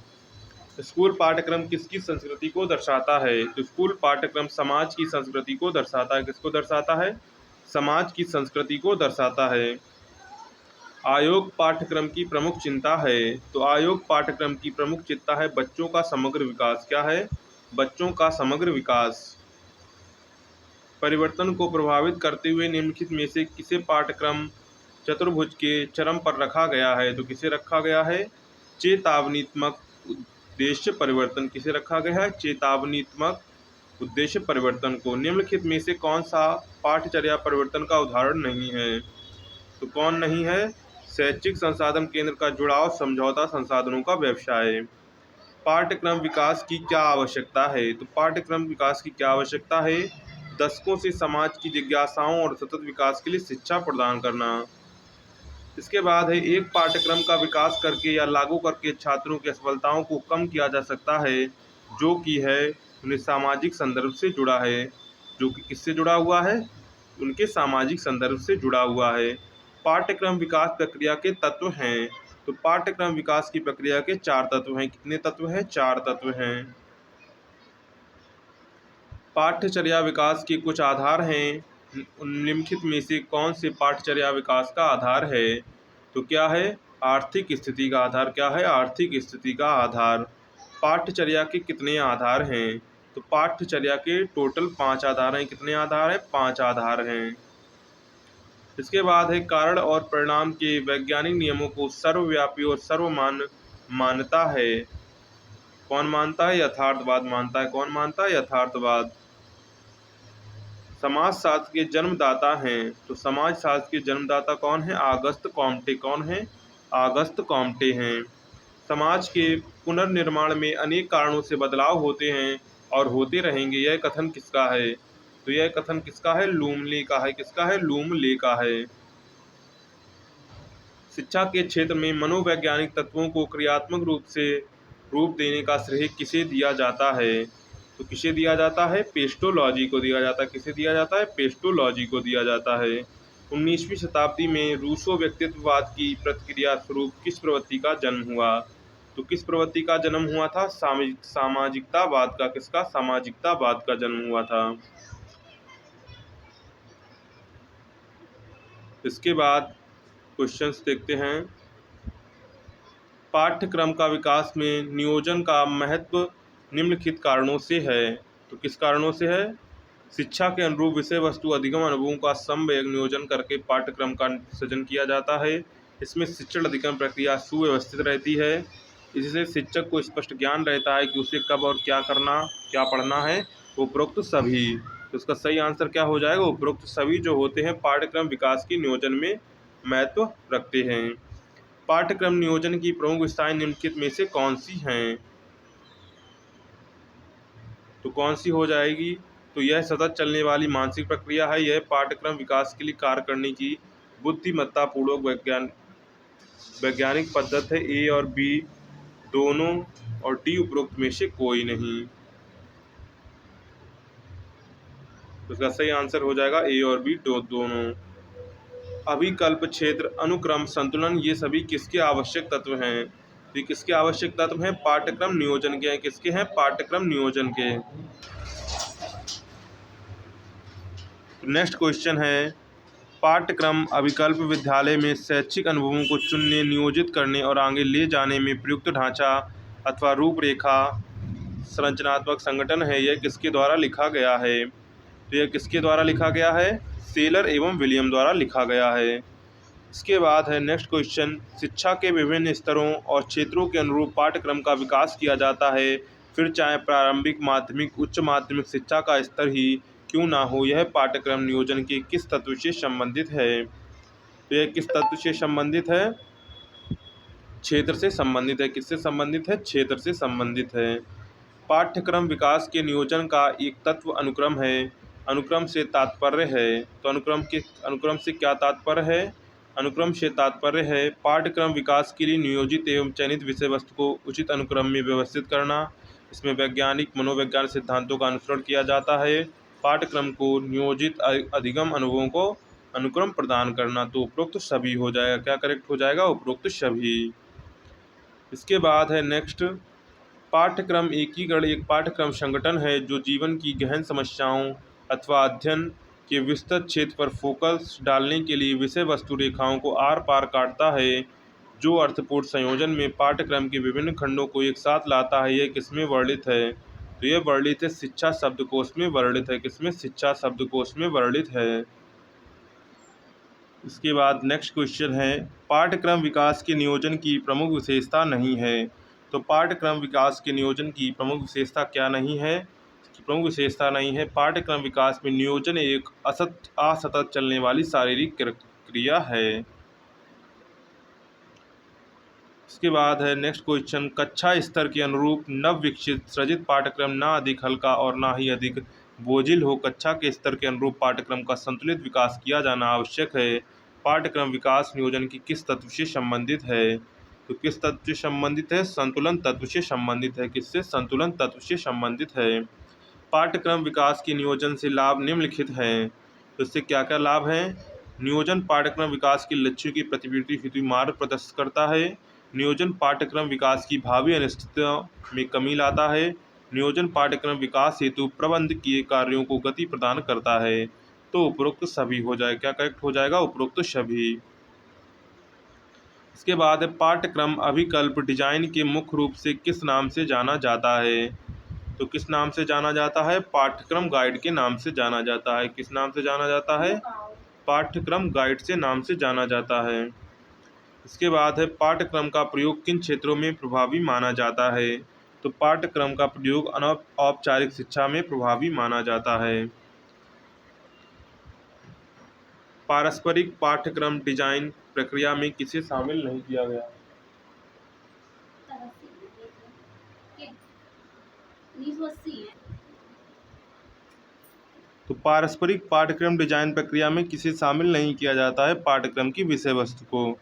स्कूल पाठ्यक्रम किसकी संस्कृति को दर्शाता है? तो स्कूल पाठ्यक्रम समाज की संस्कृति को दर्शाता है। किसको दर्शाता है? समाज की संस्कृति को दर्शाता है। आयोग पाठ्यक्रम की प्रमुख चिंता है। तो आयोग पाठ्यक्रम की प्रमुख चिंता है बच्चों का समग्र विकास। क्या है? बच्चों का समग्र विकास। परिवर्तन को प्रभावित करते हुए निम्नलिखित में से किसे पाठ्यक्रम चतुर्भुज के चरम पर रखा गया है? तो किसे रखा गया है? चेतावनीत्मक उद्देश्य परिवर्तन। किसे रखा गया है? चेतावनीत्मक उद्देश्य परिवर्तन को। निम्नलिखित में से कौन सा पाठ्यचर्या परिवर्तन का उदाहरण नहीं है? तो कौन नहीं है? शैक्षिक संसाधन केंद्र का जुड़ाव, समझौता, संसाधनों का व्यवसाय। पाठ्यक्रम विकास की क्या आवश्यकता है? तो पाठ्यक्रम विकास की क्या आवश्यकता है? दशकों से समाज की जिज्ञासाओं और सतत विकास के लिए शिक्षा प्रदान करना। इसके बाद है एक पाठ्यक्रम का विकास करके या लागू करके छात्रों की असफलताओं को कम किया जा सकता है, जो कि है उन्हें सामाजिक संदर्भ से जुड़ा है। जो कि किससे जुड़ा हुआ है? उनके सामाजिक संदर्भ से जुड़ा हुआ है। पाठ्यक्रम विकास प्रक्रिया के तत्व हैं। तो पाठ्यक्रम विकास की प्रक्रिया के 4 तत्व हैं। कितने तत्व हैं? 4 तत्व हैं। पाठ्यचर्या विकास के कुछ आधार हैं। निम्नलिखित में से कौन से पाठ्यचर्या विकास का आधार है? तो क्या है? आर्थिक स्थिति का आधार। क्या है? आर्थिक स्थिति का आधार। पाठ्यचर्या के कितने आधार हैं? तो पाठ्यचर्या के टोटल 5 आधार हैं। कितने आधार हैं? 5 आधार हैं। इसके बाद है कारण और परिणाम के वैज्ञानिक नियमों को सर्वव्यापी और सर्वमान्य मानता है। कौन मानता है? यथार्थवाद मानता है। कौन मानता है? यथार्थवाद। समाजशास्त्र के जन्मदाता हैं, तो समाजशास्त्र के जन्मदाता कौन है? आगस्त कॉम्टे। कौन है? आगस्त कॉम्टे हैं। समाज के पुनर्निर्माण में अनेक कारणों से बदलाव होते हैं और होते रहेंगे, यह कथन किसका है? तो यह कथन किसका है? लूमले का है। किसका है? लूमले का है। शिक्षा के क्षेत्र में मनोवैज्ञानिक तत्वों को क्रियात्मक रूप से रूप देने का श्रेय किसे दिया जाता है? तो किसे दिया जाता है? पेस्टोलॉजी को दिया जाता है। किसे दिया जाता है? पेस्टोलॉजी को दिया जाता है। 19वीं शताब्दी में रूसो व्यक्तित्ववाद की प्रतिक्रिया स्वरूप किस प्रवृत्ति का जन्म हुआ? तो किस प्रवृत्ति का जन्म हुआ था? सामाजिकतावाद का। किसका? सामाजिकतावाद का जन्म हुआ था। इसके बाद क्वेश्चंस देखते हैं। पाठ्यक्रम का विकास में नियोजन का महत्व निम्नलिखित कारणों से है। तो किस कारणों से है? शिक्षा के अनुरूप विषय वस्तु अधिगम अनुभवों का समवेग नियोजन करके पाठ्यक्रम का सृजन किया जाता है। इसमें शिक्षण अधिगम प्रक्रिया सुव्यवस्थित रहती है। इससे शिक्षक को स्पष्ट ज्ञान रहता है कि उसे कब और क्या करना, क्या पढ़ना है। उपरोक्त सभी, तो इसका सही आंसर क्या हो जाएगा? उपरोक्त सभी जो होते हैं पाठ्यक्रम विकास के नियोजन में महत्व रखते हैं। पाठ्यक्रम नियोजन की प्रमुख विशेषताएं निम्नलिखित में से कौन सी हैं? तो कौन सी हो जाएगी? तो यह सतत चलने वाली मानसिक प्रक्रिया है। यह पाठ्यक्रम विकास के लिए कार्य करने की बुद्धिमत्तापूर्वक वैज्ञानिक पद्धति है। ए और बी दोनों और डी उपरोक्त में से कोई नहीं। तो इसका सही आंसर हो जाएगा ए और बी दोनों। अभिकल्प, क्षेत्र, अनुक्रम, संतुलन, ये सभी किसके आवश्यक तत्व हैं? तो ये किसके आवश्यक तत्व हैं? पाठ्यक्रम नियोजन के हैं। किसके हैं? पाठ्यक्रम नियोजन के। नेक्स्ट क्वेश्चन है, पाठ्यक्रम अभिकल्प विद्यालय में शैक्षिक अनुभवों को चुनने, नियोजित करने और आगे ले जाने में प्रयुक्त ढांचा अथवा रूपरेखा संरचनात्मक संगठन है। यह किसके द्वारा लिखा गया है? तो यह किसके द्वारा लिखा गया है? सेलर एवं विलियम द्वारा लिखा गया है। इसके बाद है नेक्स्ट क्वेश्चन, शिक्षा के विभिन्न स्तरों और क्षेत्रों के अनुरूप पाठ्यक्रम का विकास किया जाता है, फिर चाहे प्रारंभिक, माध्यमिक, उच्च माध्यमिक शिक्षा का स्तर ही क्यों ना हो। यह पाठ्यक्रम नियोजन के किस तत्व से संबंधित है? तो यह किस तत्व से संबंधित है? क्षेत्र से संबंधित है। किससे संबंधित है? क्षेत्र से संबंधित है। पाठ्यक्रम विकास के नियोजन का एक तत्व अनुक्रम है। अनुक्रम से तात्पर्य है, तो अनुक्रम से क्या तात्पर्य है? अनुक्रम से तात्पर्य है पाठ्यक्रम विकास के लिए नियोजित एवं चयनित विषय वस्तु को उचित अनुक्रम में व्यवस्थित करना। इसमें वैज्ञानिक मनोवैज्ञानिक सिद्धांतों का अनुसरण किया जाता है। पाठ्यक्रम को नियोजित अधिगम अनुभवों को अनुक्रम प्रदान करना। तो उपरोक्त सभी हो जाएगा। क्या करेक्ट हो जाएगा? उपरोक्त सभी। इसके बाद है नेक्स्ट, पाठ्यक्रम एकीकरण एक पाठ्यक्रम संगठन है जो जीवन की गहन समस्याओं अथवा अध्ययन के विस्तृत क्षेत्र पर फोकस डालने के लिए विषय वस्तु रेखाओं को आर पार काटता है, जो अर्थपूर्ण संयोजन में पाठ्यक्रम के विभिन्न खंडों को एक साथ लाता है। यह किसमें वर्णित है? तो यह वर्णित है शिक्षा शब्दकोश में वर्णित है। किसमें? शिक्षा शब्दकोश में वर्णित है। इसके बाद नेक्स्ट क्वेश्चन है, पाठ्यक्रम विकास के नियोजन की प्रमुख विशेषता नहीं है। तो पाठ्यक्रम विकास के नियोजन की प्रमुख विशेषता क्या नहीं है? प्रमुख विशेषता नहीं है, पाठ्यक्रम विकास में नियोजन एक असतत चलने वाली शारीरिक क्रिया है। इसके बाद है नेक्स्ट क्वेश्चन, कक्षा स्तर के अनुरूप नव विकसित सृजित पाठ्यक्रम ना अधिक हल्का और ना ही अधिक बोझिल हो। कक्षा के स्तर के अनुरूप पाठ्यक्रम का संतुलित विकास किया जाना आवश्यक है। पाठ्यक्रम विकास नियोजन की किस तत्व से संबंधित है? तो किस तत्व से संबंधित है? संतुलन तत्व से संबंधित है। किससे? संतुलन तत्व से संबंधित है। पाठ्यक्रम विकास के नियोजन से लाभ निम्नलिखित हैं। तो इससे क्या क्या लाभ हैं? नियोजन पाठ्यक्रम विकास के लक्ष्यों की प्रतिपूर्ति हेतु मार्ग प्रशस्त करता है। नियोजन पाठ्यक्रम विकास की भावी अनिश्चितता में कमी लाता है। नियोजन पाठ्यक्रम विकास हेतु प्रबंध किए कार्यों को गति प्रदान करता है। तो उपरोक्त सभी हो जाएगा। क्या करेक्ट हो जाएगा? उपरोक्त सभी। इसके बाद पाठ्यक्रम अभिकल्प डिजाइन के मुख्य रूप से किस नाम से जाना जाता है? तो किस नाम से जाना जाता है? पाठ्यक्रम गाइड के नाम से जाना जाता है। किस नाम से जाना जाता है? पाठ्यक्रम गाइड से नाम से जाना जाता है। इसके बाद है पाठ्यक्रम का प्रयोग किन क्षेत्रों में प्रभावी माना जाता है? तो पाठ्यक्रम का प्रयोग अनौपचारिक शिक्षा में प्रभावी माना जाता है। पारस्परिक पाठ्यक्रम डिजाइन प्रक्रिया में किसे शामिल नहीं किया गया? तो पारस्परिक पाठ्यक्रम डिजाइन प्रक्रिया में किसे शामिल नहीं किया जाता है? पाठ्यक्रम की विषय वस्तु को।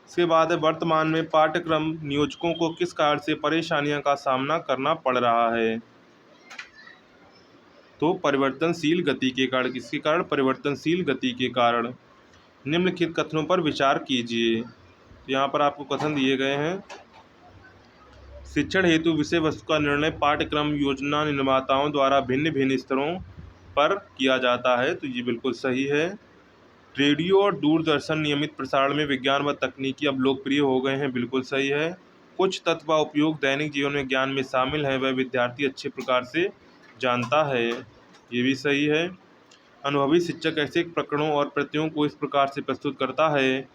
इसके बाद है वर्तमान में पाठ्यक्रम नियोजकों को किस कारण से परेशानियों का सामना करना पड़ रहा है? तो परिवर्तनशील गति के कारण। किसके कारण? परिवर्तनशील गति के कारण। निम्नलिखित कथनों पर विचार कीजिए। तो यहाँ पर आपको कथन दिए गए हैं। शिक्षण हेतु विषय वस्तु का निर्णय पाठ्यक्रम योजना निर्माताओं द्वारा भिन्न भिन्न स्तरों पर किया जाता है। तो ये बिल्कुल सही है। रेडियो और दूरदर्शन नियमित प्रसारण में विज्ञान व तकनीकी अब लोकप्रिय हो गए हैं। बिल्कुल सही है। कुछ तत्व का उपयोग दैनिक जीवन में ज्ञान में शामिल है, वह विद्यार्थी अच्छे प्रकार से जानता है। ये भी सही है। अनुभवी शिक्षक ऐसे प्रकरणों और प्रत्ययों को इस प्रकार से प्रस्तुत करता है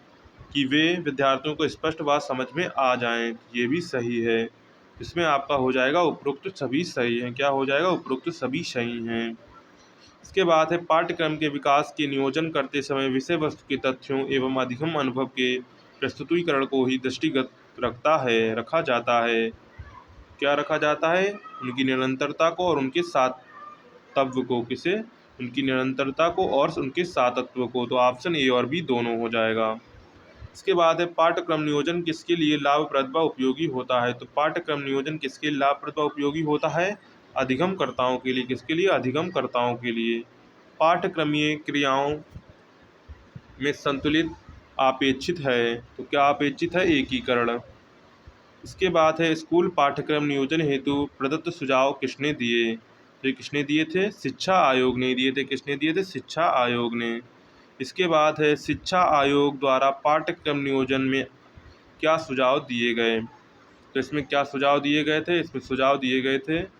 कि वे विद्यार्थियों को स्पष्ट बात समझ में आ जाएं। ये भी सही है। इसमें आपका हो जाएगा उपरोक्त सभी सही हैं। क्या हो जाएगा? उपरोक्त सभी सही हैं। इसके बाद है पाठ्यक्रम के विकास के नियोजन करते समय विषय वस्तु के तथ्यों एवं अधिगम अनुभव के प्रस्तुतीकरण को ही दृष्टिगत रखा जाता है। क्या रखा जाता है? उनकी निरंतरता को और उनके सातत्व को। किसे? उनकी निरंतरता को और उनके सातत्व को। तो ऑप्शन ए और बी दोनों हो जाएगा। इसके बाद है पाठ्यक्रम नियोजन किसके लिए लाभप्रद व उपयोगी होता है? तो पाठ्यक्रम नियोजन किसके लिए लाभप्रद व उपयोगी होता है? अधिगमकर्ताओं के लिए। किसके लिए? अधिगमकर्ताओं के लिए। पाठ्यक्रमीय क्रियाओं में संतुलित अपेक्षित है। तो क्या अपेक्षित है? एकीकरण। इसके बाद है स्कूल पाठ्यक्रम नियोजन हेतु प्रदत्त सुझाव किसने दिए? तो ये किसने दिए थे? शिक्षा आयोग ने दिए थे। किसने दिए थे? शिक्षा आयोग ने। इसके बाद है शिक्षा आयोग द्वारा पाठ्यक्रम नियोजन में क्या सुझाव दिए गए? तो इसमें क्या सुझाव दिए गए थे? इसमें सुझाव दिए गए थे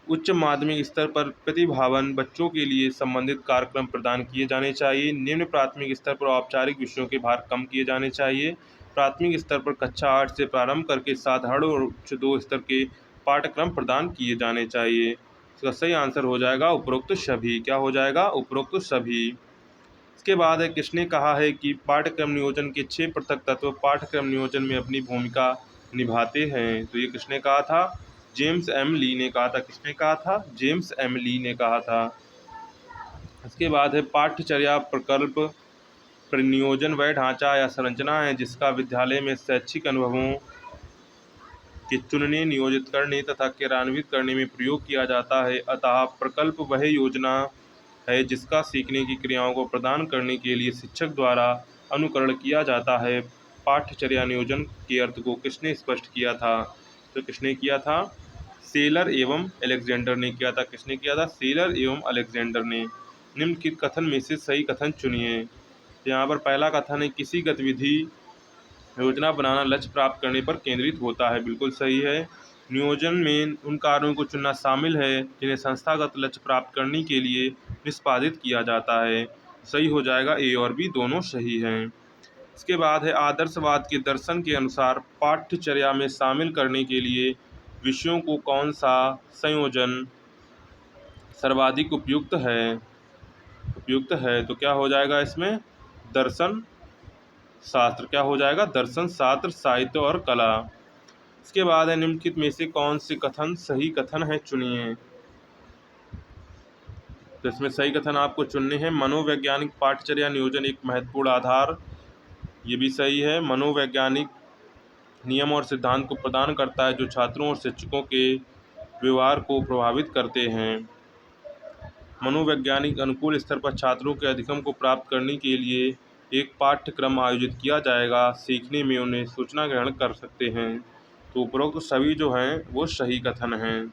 उच्च माध्यमिक स्तर पर प्रतिभावान बच्चों के लिए संबंधित कार्यक्रम प्रदान किए जाने चाहिए। निम्न प्राथमिक स्तर पर औपचारिक विषयों के भार कम किए जाने चाहिए। प्राथमिक स्तर पर कक्षा 8 से प्रारंभ करके साधारण और उच्च 2 स्तर के पाठ्यक्रम प्रदान किए जाने चाहिए। इसका सही आंसर हो जाएगा उपरोक्त सभी। क्या हो जाएगा? उपरोक्त सभी। इसके बाद है किसने कहा है कि पाठ्यक्रम नियोजन के 6 पृथक तत्व पाठ्यक्रम नियोजन में अपनी भूमिका निभाते हैं? तो ये किसने कहा था? जेम्स एम ली ने कहा था। किसने कहा था? जेम्स एम ली ने कहा था। इसके बाद है पाठ्यचर्या प्रकल्प परिनियोजन वह ढांचा या संरचना है जिसका विद्यालय में शैक्षिक अनुभवों के चुनने, नियोजित करने तथा क्रियान्वित करने में प्रयोग किया जाता है। अतः प्रकल्प वह योजना है जिसका सीखने की क्रियाओं को प्रदान करने के लिए शिक्षक द्वारा अनुकरण किया जाता है। पाठ्यचर्या नियोजन के अर्थ को किसने स्पष्ट किया था? तो किसने किया था? सेलर एवं अलेक्जेंडर ने किया था। किसने किया था? सेलर एवं अलेक्जेंडर ने। निम्नलिखित कथन में से सही कथन चुनिए। तो यहाँ पर पहला कथन है किसी गतिविधि योजना बनाना लक्ष्य प्राप्त करने पर केंद्रित होता है। बिल्कुल सही है। नियोजन में उन कार्यों को चुनना शामिल है जिन्हें संस्थागत लक्ष्य प्राप्त करने के लिए निष्पादित किया जाता है। सही हो जाएगा। ए और बी दोनों सही हैं। इसके बाद है आदर्शवाद के दर्शन के अनुसार पाठ्यचर्या में शामिल करने के लिए विषयों को कौन सा संयोजन सर्वाधिक उपयुक्त है? तो क्या हो जाएगा इसमें? दर्शन शास्त्र। क्या हो जाएगा? दर्शन शास्त्र, साहित्य और कला। इसके बाद है निम्नलिखित में से कौन से कथन सही कथन है? चुनिए। तो इसमें सही कथन आपको चुनने हैं। मनोवैज्ञानिक पाठ्यचर्या नियोजन एक महत्वपूर्ण आधार। ये भी सही है। मनोवैज्ञानिक नियम और सिद्धांत को प्रदान करता है जो छात्रों और शिक्षकों के व्यवहार को प्रभावित करते हैं। मनोवैज्ञानिक अनुकूल स्तर पर छात्रों के अधिगम को प्राप्त करने के लिए एक पाठ्यक्रम आयोजित किया जाएगा। सीखने में उन्हें सूचना ग्रहण कर सकते हैं। तो उपरोक्त सभी जो हैं वो सही कथन हैं।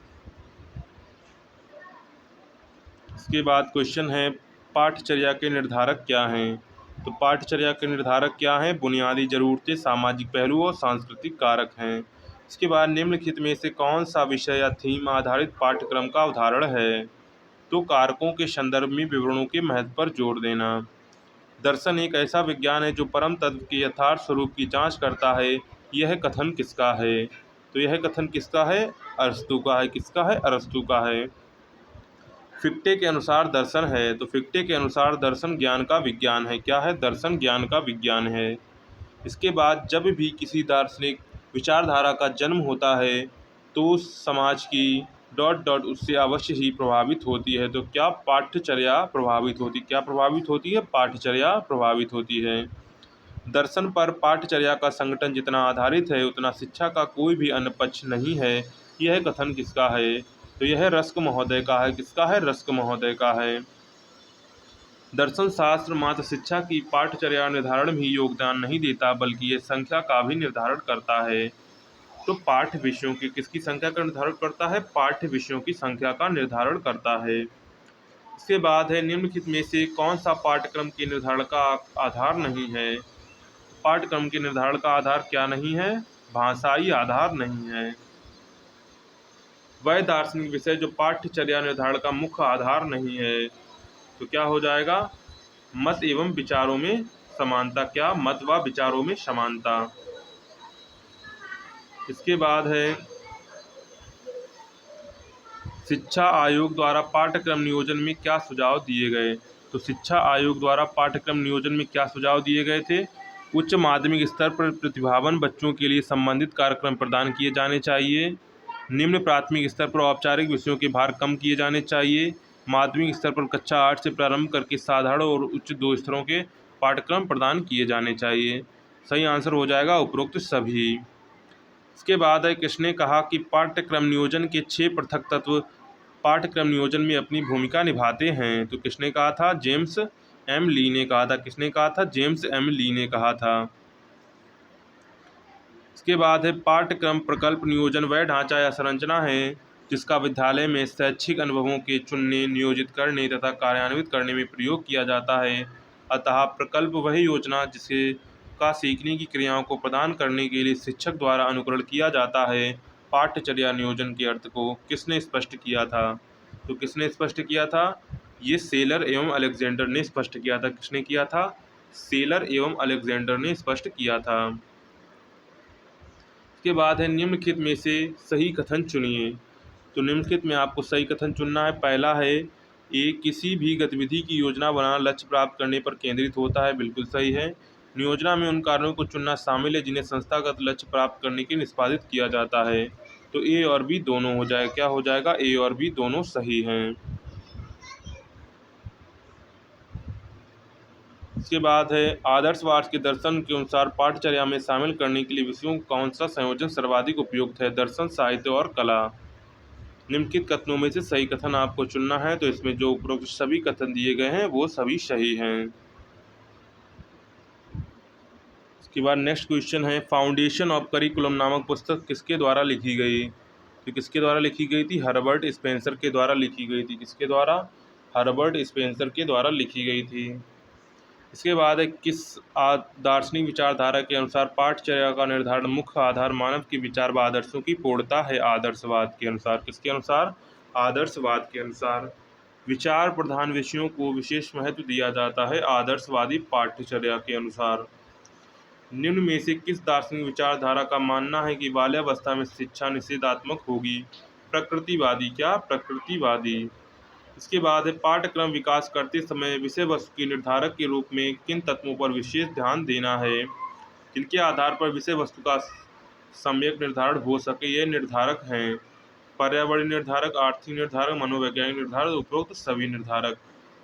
इसके बाद क्वेश्चन है पाठ्यचर्या के निर्धारक क्या हैं? तो पाठ्यचर्या के निर्धारक क्या हैं? बुनियादी जरूरतें, सामाजिक पहलू और सांस्कृतिक कारक हैं। इसके बाद निम्नलिखित में से कौन सा विषय या थीम आधारित पाठ्यक्रम का उदाहरण है? तो कारकों के संदर्भ में विवरणों के महत्व पर जोर देना। दर्शन एक ऐसा विज्ञान है जो परम तत्व के यथार्थ स्वरूप की जांच करता है। यह कथन किसका है? तो यह कथन किसका है? अरस्तू का है। किसका है? अरस्तू का है। फिक्टे के अनुसार दर्शन है, तो फिक्टे के अनुसार दर्शन ज्ञान का विज्ञान है। क्या है? दर्शन ज्ञान का विज्ञान है। इसके बाद जब भी किसी दार्शनिक विचारधारा का जन्म होता है तो समाज की डॉट डॉट उससे अवश्य ही प्रभावित होती है। तो क्या पाठ्यचर्या प्रभावित होती? क्या प्रभावित होती है? पाठ्यचर्या प्रभावित होती है। दर्शन पर पाठ्यचर्या का संगठन जितना आधारित है उतना शिक्षा का कोई भी अन्य पक्ष नहीं है। यह कथन किसका है? तो यह रस्क महोदय का है। किसका है? रस्क महोदय का है। दर्शन शास्त्र मात्र शिक्षा की पाठ्यचर्या निर्धारण में ही योगदान नहीं देता बल्कि ये संख्या का भी निर्धारण करता है। तो पाठ्य विषयों की किसकी संख्या का निर्धारण करता है? पाठ्य विषयों की संख्या का निर्धारण करता है। इसके बाद है निम्नलिखित में से कौन सा पाठ्यक्रम के निर्धारण का आधार नहीं है? पाठ्यक्रम के निर्धारण का आधार क्या नहीं है? भाषाई आधार नहीं है। वह दार्शनिक विषय जो पाठ्यचर्या निर्धारण का मुख्य आधार नहीं है, तो क्या हो जाएगा? मत एवं विचारों में समानता। क्या? मत व विचारों में समानता। इसके बाद है शिक्षा आयोग द्वारा पाठ्यक्रम नियोजन में क्या सुझाव दिए गए? तो शिक्षा आयोग द्वारा पाठ्यक्रम नियोजन में क्या सुझाव दिए गए थे? उच्च माध्यमिक स्तर पर प्रतिभावान बच्चों के लिए संबंधित कार्यक्रम प्रदान किए जाने चाहिए। निम्न प्राथमिक स्तर पर औपचारिक विषयों के भार कम किए जाने चाहिए। माध्यमिक स्तर पर कक्षा 8 से प्रारंभ करके साधारण और उच्च 2 स्तरों के पाठ्यक्रम प्रदान किए जाने चाहिए। सही आंसर हो जाएगा उपरोक्त सभी। इसके बाद है किसने कहा कि पाठ्यक्रम नियोजन के 6 पृथक तत्व पाठ्यक्रम नियोजन में अपनी भूमिका निभाते हैं? तो किसने कहा था? जेम्स एम ली ने कहा था। किसने कहा था? जेम्स एम ली ने कहा था। इसके बाद है पाठ्यक्रम प्रकल्प नियोजन वह ढांचा या संरचना है जिसका विद्यालय में शैक्षिक अनुभवों के चुनने, नियोजित करने तथा कार्यान्वित करने में प्रयोग किया जाता है। अतः प्रकल्प वही योजना जिसे का सीखने की क्रियाओं को प्रदान करने के लिए शिक्षक द्वारा अनुकरण किया जाता है। पाठ्यचर्या नियोजन के अर्थ को किसने स्पष्ट किया था? तो किसने स्पष्ट किया था? ये सेलर एवं अलेक्जेंडर ने स्पष्ट किया था। किसने किया था? सेलर एवं अलेक्जेंडर ने स्पष्ट किया था। के बाद है निम्नलिखित में से सही कथन चुनिए। तो निम्नलिखित में आपको सही कथन चुनना है। पहला है ए, किसी भी गतिविधि की योजना बनाना लक्ष्य प्राप्त करने पर केंद्रित होता है। बिल्कुल सही है। नियोजना में उन कार्यों को चुनना शामिल है जिन्हें संस्थागत लक्ष्य प्राप्त करने के लिए निष्पादित किया जाता है। तो ए और बी दोनों हो जाएगा। क्या हो जाएगा? ए और बी दोनों सही हैं। इसके बाद है आदर्शवाद के दर्शन के अनुसार पाठ्यचर्या में शामिल करने के लिए विषयों का कौन सा संयोजन सर्वाधिक उपयुक्त है? दर्शन, साहित्य और कला। निम्नलिखित कथनों में से सही कथन आपको चुनना है। तो इसमें जो उपरोक्त सभी कथन दिए गए हैं वो सभी सही हैं। इसके बाद नेक्स्ट क्वेश्चन है फाउंडेशन ऑफ करिकुलम नामक पुस्तक किसके द्वारा लिखी गई? तो किसके द्वारा लिखी गई थी? हर्बर्ट स्पेंसर के द्वारा लिखी गई थी। किसके द्वारा? हर्बर्ट स्पेंसर के द्वारा लिखी गई थी। इसके बाद है किस दार्शनिक विचारधारा के अनुसार पाठ्यचर्या का निर्धारण मुख्य आधार मानव के विचार व आदर्शों की पूर्णता है? आदर्शवाद के अनुसार। किसके अनुसार? आदर्शवाद के अनुसार। विचार प्रधान विषयों को विशेष महत्व दिया जाता है आदर्शवादी पाठ्यचर्या के अनुसार। निम्न में से किस दार्शनिक विचारधारा का मानना है कि बाल्यावस्था में शिक्षा निषेधात्मक होगी? प्रकृतिवादी। क्या? प्रकृतिवादी। इसके बाद है पाठ्यक्रम विकास करते समय विषय वस्तु के निर्धारक के रूप में किन तत्वों पर विशेष ध्यान देना है? जिनके आधार पर विषय वस्तु का सम्यक निर्धारण हो सके। ये निर्धारक हैं पर्यावरणीय निर्धारक, आर्थिक निर्धारक, मनोवैज्ञानिक निर्धारक, उपरोक्त सभी निर्धारक।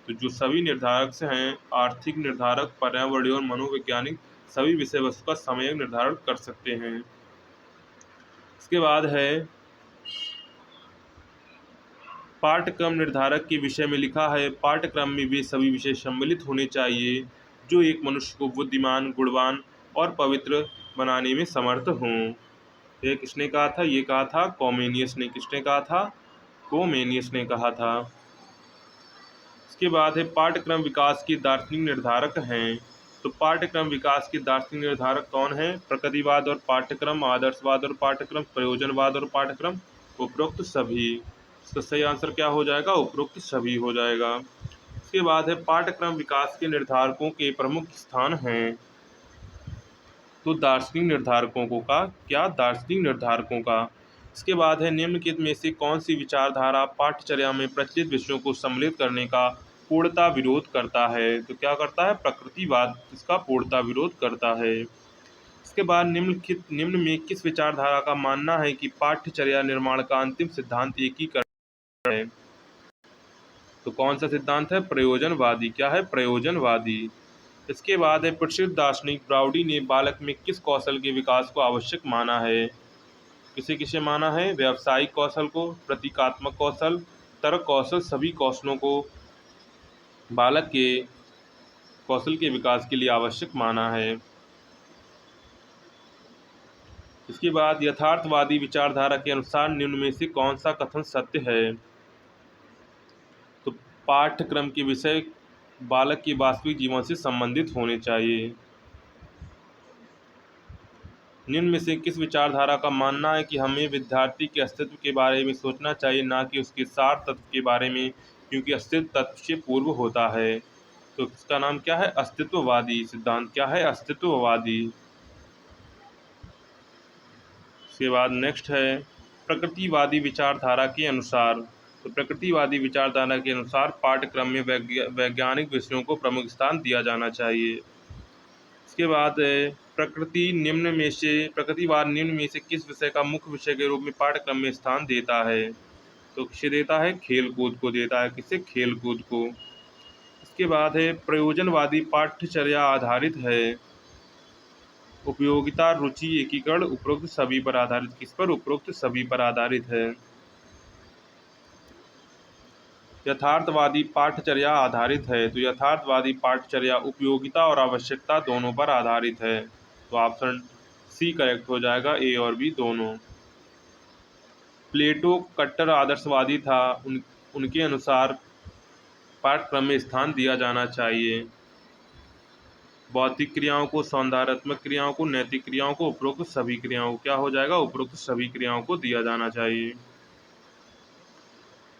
तो जो सभी निर्धारक से हैं आर्थिक निर्धारक, पर्यावरणीय और मनोवैज्ञानिक सभी विषय वस्तु का सम्यक निर्धारण कर सकते हैं। इसके बाद है पाठ्यक्रम निर्धारक के विषय में लिखा है पाठ्यक्रम में वे सभी विषय सम्मिलित होने चाहिए जो एक मनुष्य को बुद्धिमान, गुणवान और पवित्र बनाने में समर्थ हों। यह किसने कहा था? ये कहा था कॉमेनियस ने। किसने कहा था? कोमेनियस ने कहा था। इसके बाद है पाठ्यक्रम विकास के दार्शनिक निर्धारक हैं। तो पाठ्यक्रम विकास के दार्शनिक निर्धारक कौन है? प्रकृतिवाद और पाठ्यक्रम, आदर्शवाद और पाठ्यक्रम, प्रयोजनवाद और पाठ्यक्रम, उपरोक्त सभी। इसका सही आंसर क्या हो जाएगा? उपरोक्त सभी हो जाएगा। इसके बाद है पाठ्यक्रम विकास के निर्धारकों के प्रमुख स्थान हैं। तो दार्शनिक निर्धारकों को का क्या? दार्शनिक निर्धारकों का। इसके बाद है निम्नलिखित में से कौन सी विचारधारा पाठ्यचर्या में प्रचलित विषयों को सम्मिलित करने का पूर्णतः विरोध करता है? तो क्या करता है? प्रकृतिवाद इसका पूर्णतः विरोध करता है। इसके बाद निम्न में किस विचारधारा का मानना है कि पाठ्यचर्या निर्माण का अंतिम सिद्धांत एकीकरण है? तो कौन सा सिद्धांत है? प्रयोजनवादी। क्या है? प्रयोजनवादी। इसके बाद है प्रसिद्ध दार्शनिक ब्राउडी ने बालक में किस कौशल के विकास को आवश्यक माना है? किसे किसे माना है? व्यावसायिक कौशल को, प्रतीकात्मक कौशल, तर्क कौशल, सभी कौशलों को बालक के कौशल के विकास के लिए आवश्यक माना है। इसके बाद यथार्थवादी विचारधारा के अनुसार निम्न में से कौन सा कथन सत्य है? तो पाठ्यक्रम के विषय बालक के वास्तविक जीवन से संबंधित होने चाहिए। निम्न में से किस विचारधारा का मानना है कि हमें विद्यार्थी के अस्तित्व के बारे में सोचना चाहिए, ना कि उसके सार तत्व के बारे में, क्योंकि अस्तित्व तत्व से पूर्व होता है? तो इसका नाम क्या है? अस्तित्ववादी सिद्धांत। क्या है? अस्तित्ववादी। इसके बाद नेक्स्ट है प्रकृतिवादी विचारधारा के अनुसार। तो प्रकृतिवादी विचारधारा के अनुसार पाठ्यक्रम में वैज्ञानिक विषयों को प्रमुख स्थान दिया जाना चाहिए। इसके बाद प्रकृतिवाद निम्न में से किस विषय का मुख्य विषय के रूप में पाठ्यक्रम में स्थान देता है? तो किसे देता है? खेल कूद को देता है। किसे? खेल कूद को। इसके बाद है प्रयोजनवादी पाठ्यचर्या आधारित है। उपयोगिता, रुचि, एकीकरण, उपरोक्त सभी पर आधारित। किस पर? उपरोक्त सभी पर आधारित है। यथार्थवादी पाठ्यचर्या आधारित है। तो यथार्थवादी पाठ्यचर्या उपयोगिता और आवश्यकता दोनों पर आधारित है। तो ऑप्शन सी करेक्ट हो जाएगा, ए और बी दोनों। प्लेटो कट्टर आदर्शवादी था। उनके अनुसार पाठ्यक्रम में स्थान दिया जाना चाहिए भौतिक क्रियाओं को, सौंदर्यात्मक क्रियाओं को, नैतिक क्रियाओं को, उपरोक्त सभी क्रियाओं को। क्या हो जाएगा? उपरोक्त सभी क्रियाओं को दिया जाना चाहिए।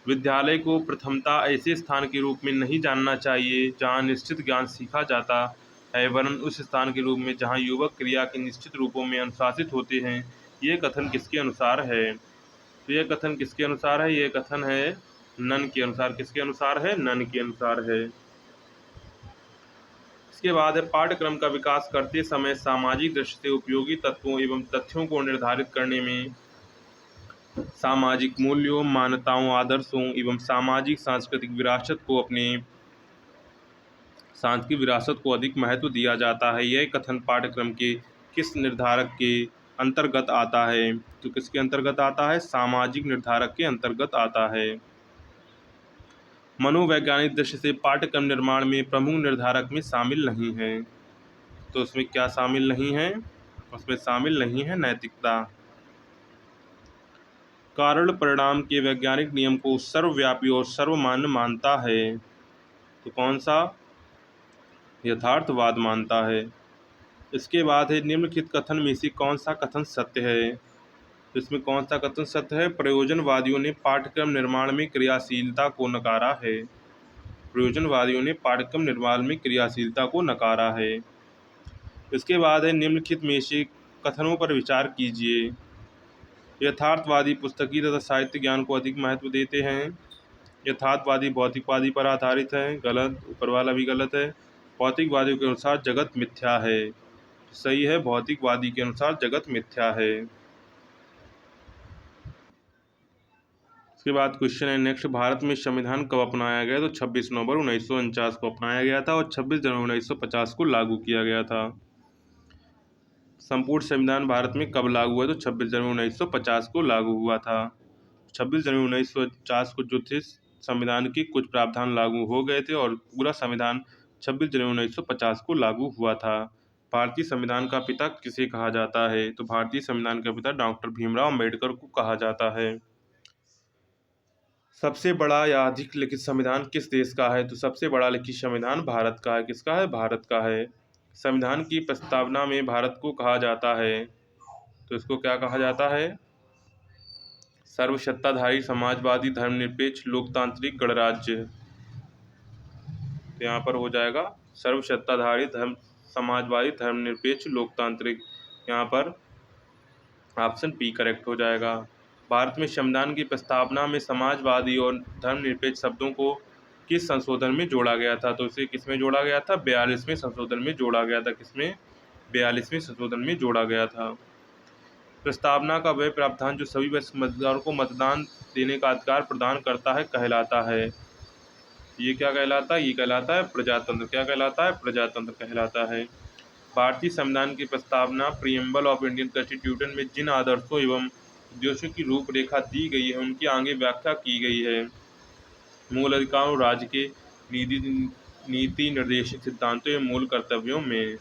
विद्यालय को प्रथमता ऐसे स्थान के रूप में नहीं जानना चाहिए जहाँ निश्चित ज्ञान सीखा जाता है, वरन उस स्थान के रूप में जहाँ युवक क्रिया के निश्चित रूपों में अनुशासित होते हैं। ये कथन किसके अनुसार है? तो यह कथन किसके अनुसार है? यह कथन है नन के अनुसार। किसके अनुसार है? नन के अनुसार है। इसके बाद है पाठ्यक्रम का विकास करते समय सामाजिक दृष्टि से उपयोगी तत्वों एवं तथ्यों को निर्धारित करने में सामाजिक मूल्यों, मान्यताओं, आदर्शों एवं सामाजिक सांस्कृतिक विरासत को अधिक महत्व दिया जाता है। यह कथन पाठ्यक्रम के किस निर्धारक के अंतर्गत आता है? तो किसके अंतर्गत आता है? सामाजिक निर्धारक के अंतर्गत आता है। मनोवैज्ञानिक दृष्टि से पाठ्यक्रम निर्माण में प्रमुख निर्धारक में शामिल नहीं है। तो उसमें क्या शामिल नहीं है? उसमें शामिल नहीं है नैतिकता। कारण परिणाम के वैज्ञानिक नियम को सर्वव्यापी और सर्वमान्य मानता है। तो कौन सा? यथार्थवाद मानता है। इसके बाद है निम्नलिखित कथन में से कौन सा कथन सत्य है? तो इसमें कौन सा कथन सत्य है? प्रयोजनवादियों ने पाठ्यक्रम निर्माण में क्रियाशीलता को नकारा है। प्रयोजनवादियों ने पाठ्यक्रम निर्माण में क्रियाशीलता को नकारा है। इसके बाद है निम्नलिखित में से कथनों पर विचार कीजिए। यथार्थवादी पुस्तकीय तथा साहित्य ज्ञान को अधिक महत्व देते हैं। यथार्थवादी भौतिकवादी पर आधारित है। गलत। ऊपर वाला भी गलत है। भौतिकवादियों के अनुसार जगत मिथ्या है। सही है, भौतिकवादी के अनुसार जगत मिथ्या है। इसके बाद क्वेश्चन है नेक्स्ट, भारत में संविधान कब अपनाया गया? तो 26 नवंबर 1949 को अपनाया गया था और 26 जनवरी 1950 को लागू किया गया था। संपूर्ण संविधान भारत में कब लागू हुआ? तो 26 जनवरी 1950 को लागू हुआ था। 26 जनवरी 1950 को जो थे संविधान के कुछ प्रावधान लागू हो गए थे और पूरा संविधान 26 जनवरी 1950 को लागू हुआ था। भारतीय संविधान का पिता किसे कहा जाता है? तो भारतीय संविधान का पिता डॉक्टर भीमराव अम्बेडकर को कहा जाता है। सबसे बड़ा या अधिक लिखित संविधान किस देश का है? तो सबसे बड़ा लिखित संविधान भारत का है। किसका है? भारत का है। संविधान की प्रस्तावना में भारत को कहा जाता है, तो इसको क्या कहा जाता है? सर्वसत्ताधारी समाजवादी धर्मनिरपेक्ष लोकतांत्रिक गणराज्य। तो यहाँ पर हो जाएगा सर्वसत्ताधारी समाजवादी धर्मनिरपेक्ष लोकतांत्रिक। यहाँ पर ऑप्शन बी करेक्ट हो जाएगा। भारत में संविधान की प्रस्तावना में समाजवादी और धर्मनिरपेक्ष शब्दों को किस संशोधन में जोड़ा गया था? तो इसे किसमें जोड़ा गया था? 42वें संशोधन में जोड़ा गया था। किसमें? 42वें संशोधन में जोड़ा गया था। प्रस्तावना का वह प्रावधान जो सभी वयस्क मतदाताओं को मतदान देने का अधिकार प्रदान करता है कहलाता है। ये क्या कहलाता है? ये कहलाता है प्रजातंत्र। क्या कहलाता है? प्रजातंत्र कहलाता है। भारतीय संविधान की प्रस्तावना प्रीएम्बल ऑफ इंडियन कॉन्स्टिट्यूशन में जिन आदर्शों एवं उद्देश्यों की रूपरेखा दी गई है उनकी आगे व्याख्या की गई है। मूल अधिकारों, राज्य के नीति निर्देशित सिद्धांतों एवं मूल कर्तव्यों में।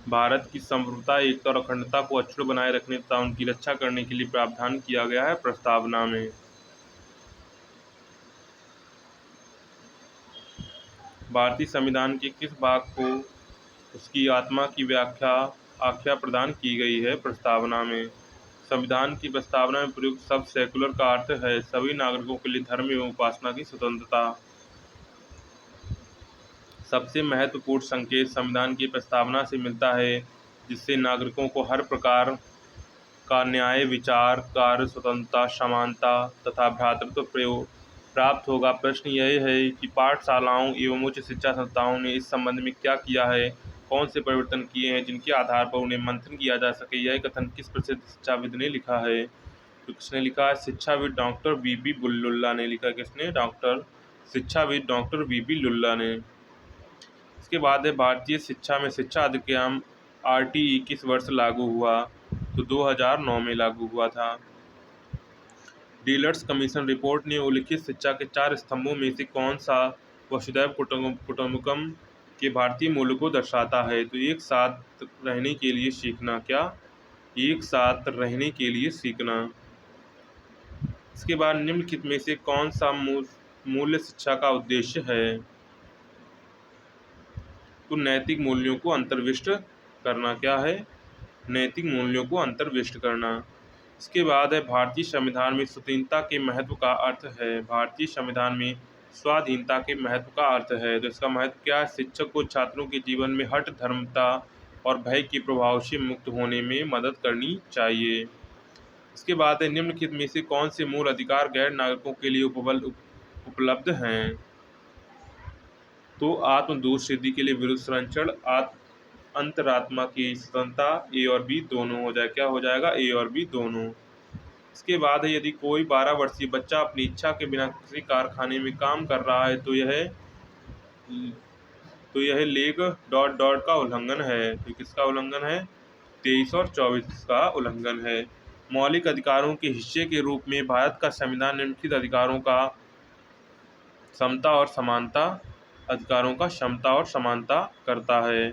भारत की संप्रभुता, एकता और अखंडता को अक्षुण्ण बनाए रखने तथा उनकी रक्षा करने के लिए प्रावधान किया गया है प्रस्तावना में। भारतीय संविधान के किस भाग को उसकी आत्मा की आख्या प्रदान की गई है प्रस्तावना में? संविधान की प्रस्तावना में प्रयुक्त शब्द सेकुलर का अर्थ है सभी नागरिकों के लिए धर्म एवं उपासना की स्वतंत्रता। सबसे महत्वपूर्ण संकेत संविधान की प्रस्तावना से मिलता है जिससे नागरिकों को हर प्रकार का न्याय, विचार, कार्य स्वतंत्रता, समानता तथा भ्रातृत्व प्रयोग प्राप्त होगा। प्रश्न यह है कि पाठशालाओं एवं उच्च शिक्षा संस्थाओं ने इस संबंध में क्या किया है, कौन से परिवर्तन किए हैं जिनके आधार पर उन्हें मंथन किया जा सके। यह कथन किस प्रसिद्ध शिक्षाविद ने लिखा है? तो किसने लिखा है? शिक्षाविद डॉक्टर वीबी लुल्ला ने लिखा। किसने? शिक्षाविद डॉक्टर वीबी लुल्ला ने। इसके बाद है भारतीय शिक्षा में शिक्षा अधिनियम आरटीई किस वर्ष लागू हुआ? तो 2009 में लागू हुआ था। डीलर्स कमीशन रिपोर्ट ने उल्लिखित शिक्षा के 4 स्तंभों में से कौन सा वसुधैव कुटुंबकम के भारतीय मूल्य को दर्शाता है? तो एक साथ रहने के लिए सीखना। क्या? एक साथ रहने के लिए सीखना। इसके बाद निम्नलिखित में से कौन सा मूल्य शिक्षा का उद्देश्य है? तो नैतिक मूल्यों को अंतर्विष्ट करना। क्या है? नैतिक मूल्यों को अंतर्विष्ट करना। इसके बाद है भारतीय संविधान में स्वाधीनता के महत्व का अर्थ है। भारतीय संविधान में स्वाधीनता के महत्व का अर्थ है। तो इसका महत्व क्या है? शिक्षक को छात्रों के जीवन में हठ, धर्मता और भय के प्रभाव से मुक्त होने में मदद करनी चाहिए। इसके बाद है निम्नलिखित में से कौन से मूल अधिकार गैर नागरिकों के लिए उपलब्ध हैं? तो आत्मदोष सिद्धि के लिए विरुद्ध संरक्षण, अंतरात्मा की स्वतंत्रता, ए और बी दोनों हो जाए। क्या हो जाएगा? ए और बी दोनों। इसके बाद है यदि कोई 12 वर्षीय बच्चा अपनी इच्छा के बिना किसी कारखाने में काम कर रहा है तो यह लेग ... का उल्लंघन है। तो किसका उल्लंघन है? 23 और 24 का उल्लंघन है। मौलिक अधिकारों के हिस्से के रूप में भारत का संविधान निम्नलिखित अधिकारों का समता और समानता करता है।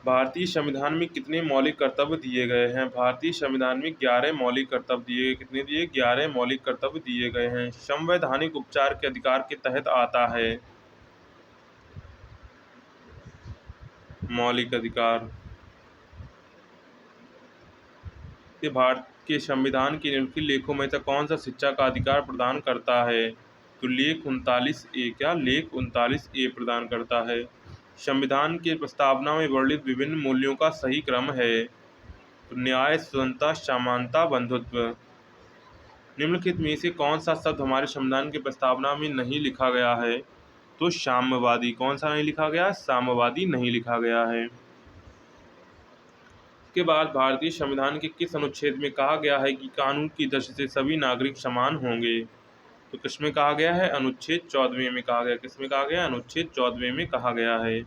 भारतीय संविधान में कितने मौलिक कर्तव्य दिए गए हैं? भारतीय संविधान में 11 मौलिक कर्तव्य दिए गए। कितने दिए? 11 मौलिक कर्तव्य दिए गए हैं। संवैधानिक उपचार के अधिकार के तहत आता है मौलिक अधिकार। कि भारत के संविधान के निम्नलिखित लेखों में से कौन सा शिक्षा का अधिकार प्रदान करता है? तो लेख 39A। क्या? लेख 39A प्रदान करता है। संविधान के प्रस्तावना में वर्णित विभिन्न मूल्यों का सही क्रम है। तो न्याय, स्वतंत्रता, समानता, बंधुत्व। निम्नलिखित में से कौन सा शब्द हमारे संविधान की प्रस्तावना में नहीं लिखा गया है? तो साम्यवादी। कौन सा नहीं लिखा गया? साम्यवादी नहीं लिखा गया है। इसके बाद भारतीय संविधान के किस अनुच्छेद में कहा गया है कि कानून की दृष्टि से सभी नागरिक समान होंगे? तो किसमें कहा गया है? अनुच्छेद 14वें में कहा गया। किसमें कहा गया? अनुच्छेद 14वें में कहा गया है।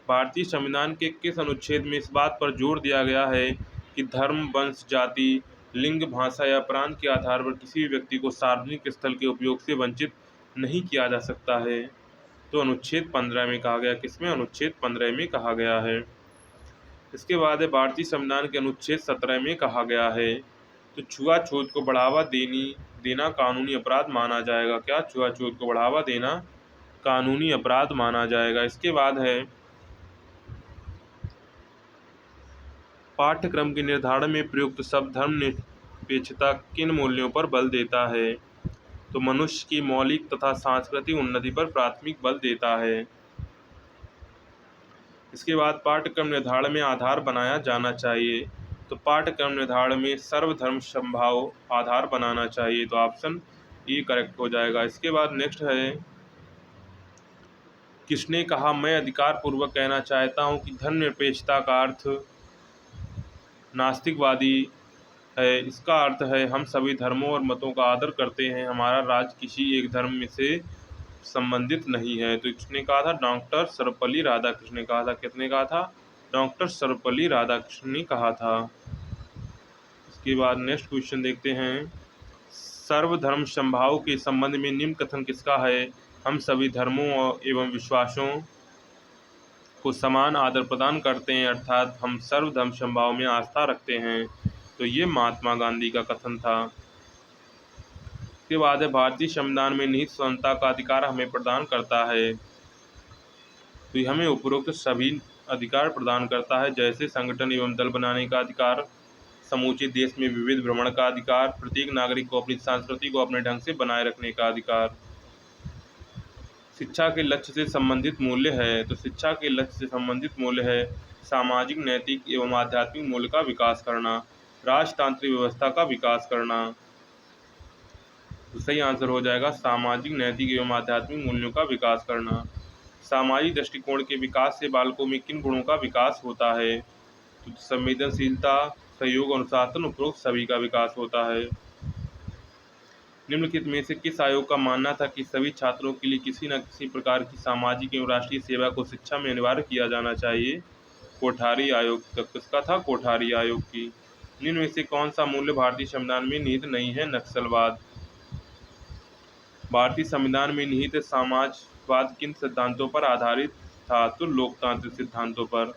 भारतीय संविधान के किस अनुच्छेद में इस बात पर जोर दिया गया है कि धर्म, वंश, जाति, लिंग, भाषा या प्रांत के आधार पर किसी भी व्यक्ति को सार्वजनिक स्थल के उपयोग से वंचित नहीं किया जा सकता है? तो अनुच्छेद 15 में कहा गया। किसमें? अनुच्छेद 15 में कहा गया है। इसके बाद है भारतीय संविधान के अनुच्छेद 17 में कहा गया है तो छुआछूत को बढ़ावा देना कानूनी अपराध माना जाएगा। क्या? छुआछूत को बढ़ावा देना कानूनी अपराध माना जाएगा। इसके बाद है पाठ्यक्रम के निर्धारण में प्रयुक्त शब्द धर्मनिरपेक्षता किन मूल्यों पर बल देता है? तो मनुष्य की मौलिक तथा सांस्कृतिक उन्नति पर प्राथमिक बल देता है। इसके बाद पाठ्यक्रम निर्धारण में आधार बनाया जाना चाहिए तो पाठ्यक्रम निर्धारण में सर्वधर्म समभाव आधार बनाना चाहिए। तो ऑप्शन ई करेक्ट हो जाएगा। इसके बाद नेक्स्ट है किसने कहा मैं अधिकार पूर्वक कहना चाहता हूं कि धर्मनिरपेक्षता का अर्थ नास्तिकवादी है। इसका अर्थ है हम सभी धर्मों और मतों का आदर करते हैं, हमारा राज्य किसी एक धर्म से संबंधित नहीं है। तो किसने कहा था? डॉक्टर सर्वपल्ली राधाकृष्णन ने कहा था। किसने कहा था? डॉक्टर सर्वपल्ली राधाकृष्णन ने कहा था। इसके बाद नेक्स्ट क्वेश्चन देखते हैं सर्वधर्म समभाव के संबंध में निम्न कथन किसका है? हम सभी धर्मों एवं विश्वासों को समान आदर प्रदान करते हैं, अर्थात हम सर्वधर्म समभाव में आस्था रखते हैं। तो ये महात्मा गांधी का कथन था। इसके बाद है भारतीय संविधान में निहित स्वतंत्रता का अधिकार हमें प्रदान करता है तो ये हमें उपरोक्त सभी अधिकार प्रदान करता है, जैसे संगठन एवं दल बनाने का अधिकार, समूचे देश में विविध भ्रमण का अधिकार, प्रत्येक नागरिक को अपनी संस्कृति को अपने ढंग से बनाए रखने का अधिकार। शिक्षा के लक्ष्य से संबंधित मूल्य है तो शिक्षा के लक्ष्य से संबंधित मूल्य है सामाजिक, नैतिक एवं आध्यात्मिक मूल्य का विकास करना, राजतांत्रिक व्यवस्था का विकास करना। तो सही आंसर हो जाएगा सामाजिक, नैतिक एवं आध्यात्मिक मूल्यों का विकास करना। सामाजिक दृष्टिकोण के विकास से बालकों में किन गुणों का विकास होता है? तो संवेदनशीलता, सहयोग, अनुशासन, उपरोक्त सभी का विकास होता है। निम्नलिखित में से किस आयोग का मानना था कि सभी छात्रों के लिए किसी न किसी प्रकार की सामाजिक एवं राष्ट्रीय सेवा को शिक्षा में अनिवार्य किया जाना चाहिए? कोठारी आयोग। तक किसका था? कोठारी आयोग की। निम्न में से कौन सा मूल्य भारतीय संविधान में निहित नहीं है? नक्सलवाद। भारतीय संविधान में निहित समाजवाद किन सिद्धांतों पर आधारित था? तो लोकतांत्रिक सिद्धांतों पर।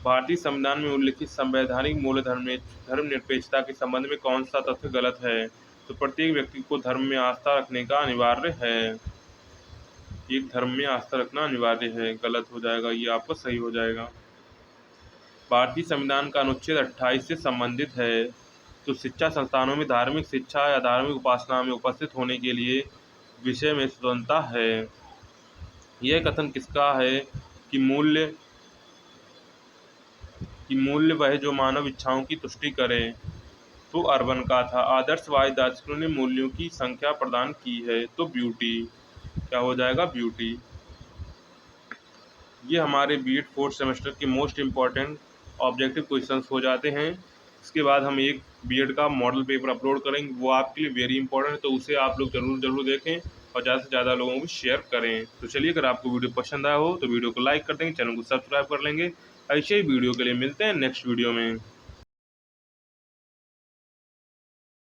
भारतीय संविधान में उल्लिखित संवैधानिक मूल्य धर्मनिरपेक्षता के संबंध में कौन सा तथ्य गलत है? तो प्रत्येक व्यक्ति को धर्म में आस्था रखने का अनिवार्य है। एक धर्म में आस्था रखना अनिवार्य है, गलत हो जाएगा, ये आपका सही हो जाएगा। भारतीय संविधान का अनुच्छेद 28 से संबंधित है तो शिक्षा संस्थानों में धार्मिक शिक्षा या धार्मिक उपासना में उपस्थित होने के लिए विषय में स्वतंत्रता है। यह कथन किसका है कि मूल्य वह जो मानव इच्छाओं की तुष्टि करे? तो अर्बन का था। आदर्शवादी दार्शनिकों ने मूल्यों की संख्या प्रदान की है तो ब्यूटी। क्या हो जाएगा? ब्यूटी। ये हमारे बीएड 4th सेमेस्टर के मोस्ट इम्पॉर्टेंट ऑब्जेक्टिव क्वेश्चंस हो जाते हैं। इसके बाद हम एक बीएड का मॉडल पेपर अपलोड करेंगे, वो आपके लिए वेरी इंपॉर्टेंट है, तो उसे आप लोग जरूर देखें और ज़्यादा से ज़्यादा लोगों को शेयर करें। तो चलिए, अगर आपको वीडियो पसंद आया हो तो वीडियो को लाइक कर देंगे, चैनल को सब्सक्राइब कर लेंगे। ऐसे ही वीडियो के लिए मिलते हैं नेक्स्ट वीडियो में।